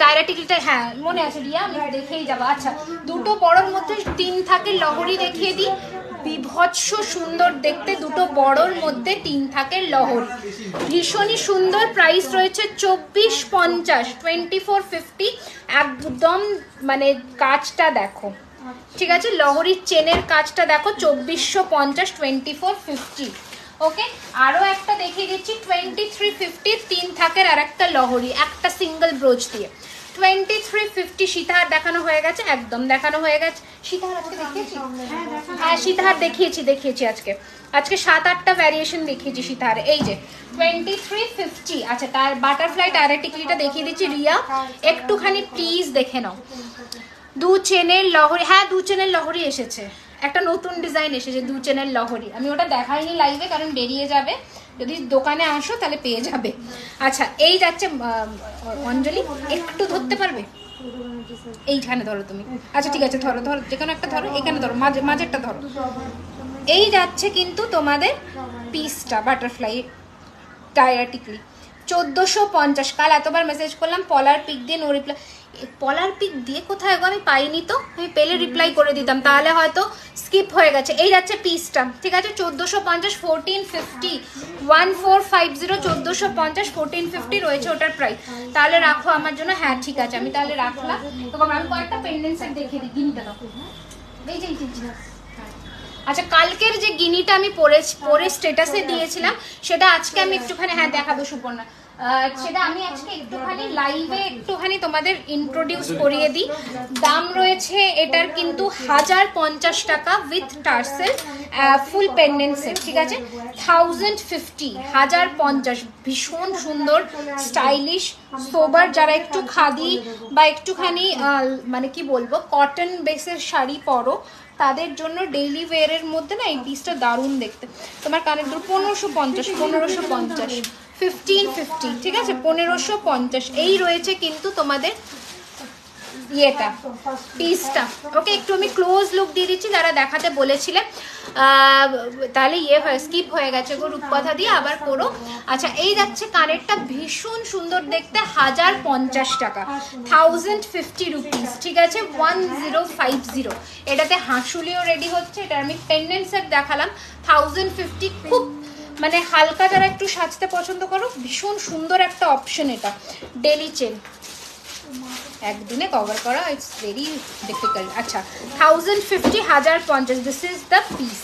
টায়রা টিকলিটা, হ্যাঁ মনে আছে রিয়া, আমি দেখেই যাবো। আচ্ছা দুটো বড়োর মধ্যে 3 থাকে লহরি দেখিয়ে দিই, বিভৎস সুন্দর দেখতে, দুটো বড়র মধ্যে 3 থাকের লহরি, ভীষণই সুন্দর। প্রাইস রয়েছে 2450, 2450। একদম মানে কাজটা দেখো, ঠিক আছে, লহরির চেনের কাজটা দেখো, 2450, 2450। ওকে, আরও একটা দেখিয়ে দিচ্ছি 2350, 3 থাকের আর একটা লহরি, একটা সিঙ্গেল ব্রোচ দিয়ে 2350। সীতাহার দেখানো হয়ে গেছে, একদম দেখানো হয়ে গেছে। সীতাহার আজকে দেখিয়েছি, হ্যাঁ সীতাহার দেখিয়েছি আজকে 7-8টা ভ্যারিয়েশন দেখিয়েছি সীতাহারে। এই যে 2350। আচ্ছা, তার বাটারফ্লাই টায়ারের টিকলিটা দেখিয়ে দিচ্ছি রিয়া, একটুখানি প্লিজ দেখে নাও। 2 চেনের লহরি, হ্যাঁ 2 চেনের লহরি এসেছে, একটা নতুন ডিজাইন এসেছে 2 চেনের লহরি। আমি ওটা দেখাইনি লাইভে কারণ বেরিয়ে যাবে, যদি দোকানে আসো তাহলে পেয়ে যাবে। আচ্ছা, এই যাচ্ছে অঞ্জলি, একটু ধরতে পারবে? এইখানে ধরো তুমি। আচ্ছা ঠিক আছে, ধরো যেখানে একটা ধরো, এখানে ধরো, মাঝেরটা ধরো। এই যাচ্ছে কিন্তু তোমাদের পিসটা বাটারফ্লাই টায়ার টিকলি 1450। কাল এতবার মেসেজ করলাম পলার পিক দিয়ে, নো রিপ্লাই। পলার পিক দিয়ে কোথায় গো, আমি পাইনি তো, আমি পেলে রিপ্লাই করে দিতাম, তাহলে হয়তো স্কিপ হয়ে গেছে। এই যাচ্ছে পিসটা, ঠিক আছে, 1450, 1450, 1450, 1450, 1450 রয়েছে ওটার প্রাইস। তাহলে রাখো আমার জন্য, হ্যাঁ ঠিক আছে, আমি তাহলে রাখলাম। তখন আমি কয়েকটা পেন্ডেন্ট সেট দেখিয়ে দিই, গিনিটা দাও। এই যে আচ্ছা, কালকের যে গিনিটা আমি পরে স্ট্যাটাসে দিয়েছিলাম, সেটা আজকে আমি একটুখানি, হ্যাঁ দেখাবো সুপর্ণা, সেটা আমি আজকে একটুখানি লাইভে একটুখানি তোমাদের ইন্ট্রোডিউস করিয়ে দিই। দাম রয়েছে এটার কিন্তু 1050 টাকা with tassel, full pendant set, ঠিক আছে, 1050, 1050। ভীষণ সুন্দর, স্টাইলিশ, সোবার, যারা একটু খাদি বা একটুখানি মানে কি বলবো কটন বেসের শাড়ি পরো, তাদের জন্য ডেইলি ওয়্যারের মধ্যে না এই পিসটা দারুণ দেখতে। তোমার কানের দুল 1550, 1550, 1550, ঠিক আছে, 1550। এই রয়েছে কিন্তু তোমাদের ইয়েটা, পিসটা। ওকে, একটু আমি ক্লোজ লুক দিয়ে দিচ্ছি, যারা দেখাতে বলেছিলে তাহলে স্কিপ হয়ে গেছে গো, রূপকথা দিয়ে আবার করো। আচ্ছা, এই যাচ্ছে কানেরটা, ভীষণ সুন্দর দেখতে, 1050 টাকা, 1050 রুপিস, ঠিক আছে, 1050। এটাতে হাঁসুলিও রেডি হচ্ছে। এটা আমি পেন্ডেন্ট সেট দেখালাম, 1050। খুব মানে হালকা, যারা একটু সাজতে পছন্দ করো, ভীষণ সুন্দর একটা অপশন এটা। ডেলি চেন একদিনে কভার করা, ইটস ভেরি ডিফিকাল্ট। আচ্ছা, 1050, 1050, দিস ইজ দ্য পিস।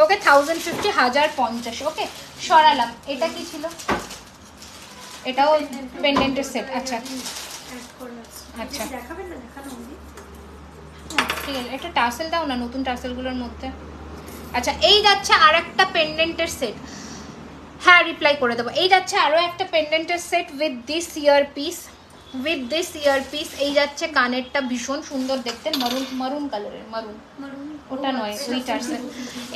ওকে, 1050, 1050। ওকে, সরালাম। এটা কি ছিল? এটাও পেন্ডেন্টের সেট। আচ্ছা আচ্ছা, ঠিক আছে, একটা টার্সেল দাও না, নতুন টার্সেলগুলোর মধ্যে। আচ্ছা, এই যাচ্ছে আর একটা পেন্ডেন্টের সেট, হ্যাঁ রিপ্লাই করে দেবো। এই যাচ্ছে আরও একটা পেন্ডেন্টের set with this ear piece, এই যাচ্ছে কানেরটা, ভীষণ সুন্দর দেখতে, মারুন কালারের, মারুন ওটা নয়, ওই টার্সেল।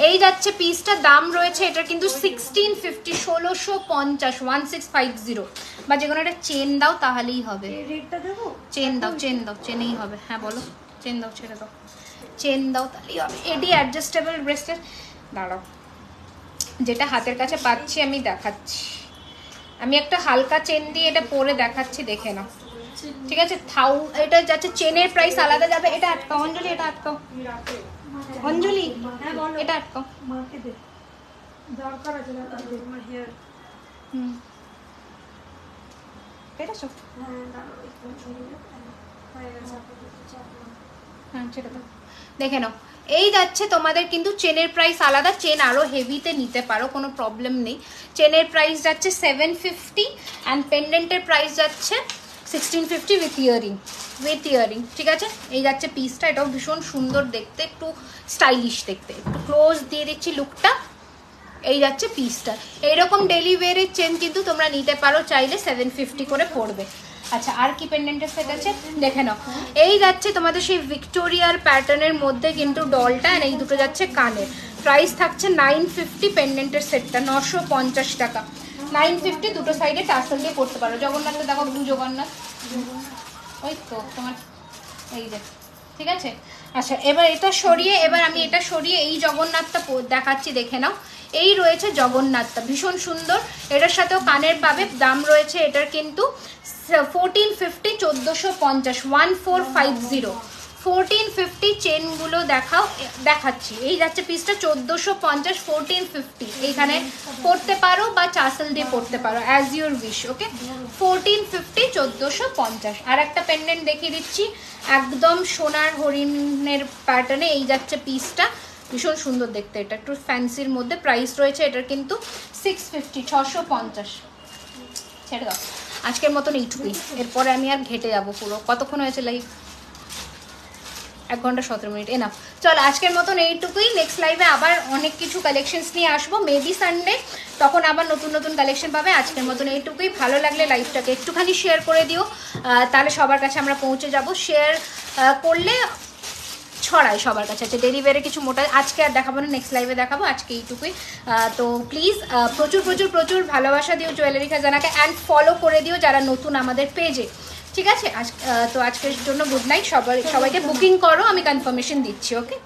এই যাচ্ছে পিসটা, দাম রয়েছে এটা কিন্তু 1650, 1650, 1650। বা যে কোনো একটা চেন দাও তাহলেই হবে। চেন দাও, চেনেই হবে। হ্যাঁ বলো, চেন দাও, ছেড়ে দাও, চেন দাও তাহলেই হবে। এডি অ্যাডজাস্টেবল ব্রেসলেট, দাঁড়াও, যেটা হাতের কাছে পাচ্ছি আমি দেখাচ্ছি। আমি একটা হালকা চেন দিয়ে এটা পরে দেখাচ্ছি, দেখে নাও, ঠিক আছে। এটা যাচ্ছে, চেনের প্রাইস আলাদা যাবে। এটা আটকাও অঞ্জলি, এটা আটকাও অঞ্জলি, এটা আটকাও। পেরেছো? হ্যাঁ, ছেড়ে দাও, দেখে নাও। এই যাচ্ছে তোমাদের কিন্তু চেনের প্রাইস আলাদা, চেন আরও হেভিতে নিতে পারো, কোনো প্রবলেম নেই। চেনের প্রাইস যাচ্ছে 750 অ্যান্ড পেন্ডেন্টের প্রাইস যাচ্ছে 1650 উইথ ইয়ারিং, ঠিক আছে। এই যাচ্ছে পিসটা, এটাও ভীষণ সুন্দর দেখতে, একটু স্টাইলিশ দেখতে। একটু ক্লোজ দিয়ে দিচ্ছি লুকটা। এই যাচ্ছে পিসটা। এইরকম ডেলি ওয়্যারের চেন কিন্তু তোমরা নিতে পারো চাইলে, 750 করে পড়বে। আচ্ছা, আর কি পেন্ডেন্টের সেট আছে দেখে নাও। এই যাচ্ছে তোমাদের সেই ভিক্টোরিয়ার প্যাটার্নের মধ্যে কিন্তু ডলটা, আর এই দুটো যাচ্ছে কানের। প্রাইস থাকছে 950, পেন্ডেন্টের সেটটা 950 টাকা, 950। দুটো সাইডে টার্সেল দিয়ে করতে পারো। জগন্নাথটা দেখো, ব্লু জগন্নাথ, ওই তো তোমার, এই যে, ঠিক আছে। আচ্ছা, এবার আমি এটা সরিয়ে এই জগন্নাথটা দেখাচ্ছি, দেখে নাও। এই রয়েছে জগন্নাথটা, ভীষণ সুন্দর, এটার সাথেও কানের পাবে। দাম রয়েছে এটার কিন্তু 1450, 1450, 1450, 1450 চেনগুলো দেখাচ্ছি। এই যাচ্ছে পিসটা 1450, 1450। এইখানে পড়তে পারো বা চাসেল দিয়ে পড়তে পারো, অ্যাজ ইউর উইশ। ওকে, 1450, 1450। আর একটা পেন্ডেন্ট দেখিয়ে দিচ্ছি, একদম সোনার হরিণের প্যাটার্নে। এই যাচ্ছে পিসটা, ভীষণ সুন্দর দেখতে, এটা একটু ফ্যান্সির মধ্যে। প্রাইস রয়েছে এটার কিন্তু 650, 650। ছেড়ে দাও, আজকের মতন এইটুকুই। এরপরে আমি আর ঘেটে যাবো পুরো। কতক্ষণ হয়েছে লাইভ? 1 ঘন্টা 17 মিনিট, এনাফ। চল আজকের মতন এইটুকুই। নেক্সট লাইভে আবার অনেক কিছু কালেকশনস নিয়ে আসবো, মেবি সানডে, তখন আবার নতুন নতুন কালেকশন পাবে। আজকের মতন এইটুকুই। ভালো লাগলে লাইভটাকে একটুখানি শেয়ার করে দিও, তাহলে সবার কাছে আমরা পৌঁছে যাব। শেয়ার করলে ছড়াই সবার কাছে। আচ্ছা, ডেলিভারি কিছু মোটা আজকে আর দেখাবো না, নেক্সট লাইভে দেখাবো। আজকে এইটুকুই। তো প্লিজ প্রচুর প্রচুর প্রচুর ভালোবাসা দিও জুয়েলারি খাজানাকে, অ্যান্ড ফলো করে দিও যারা নতুন আমাদের পেজে। ঠিক আছে, তো আজকের জন্য গুড নাইট। সবাইকে বুকিং করো, আমি কনফার্মেশন দিচ্ছি। ওকে।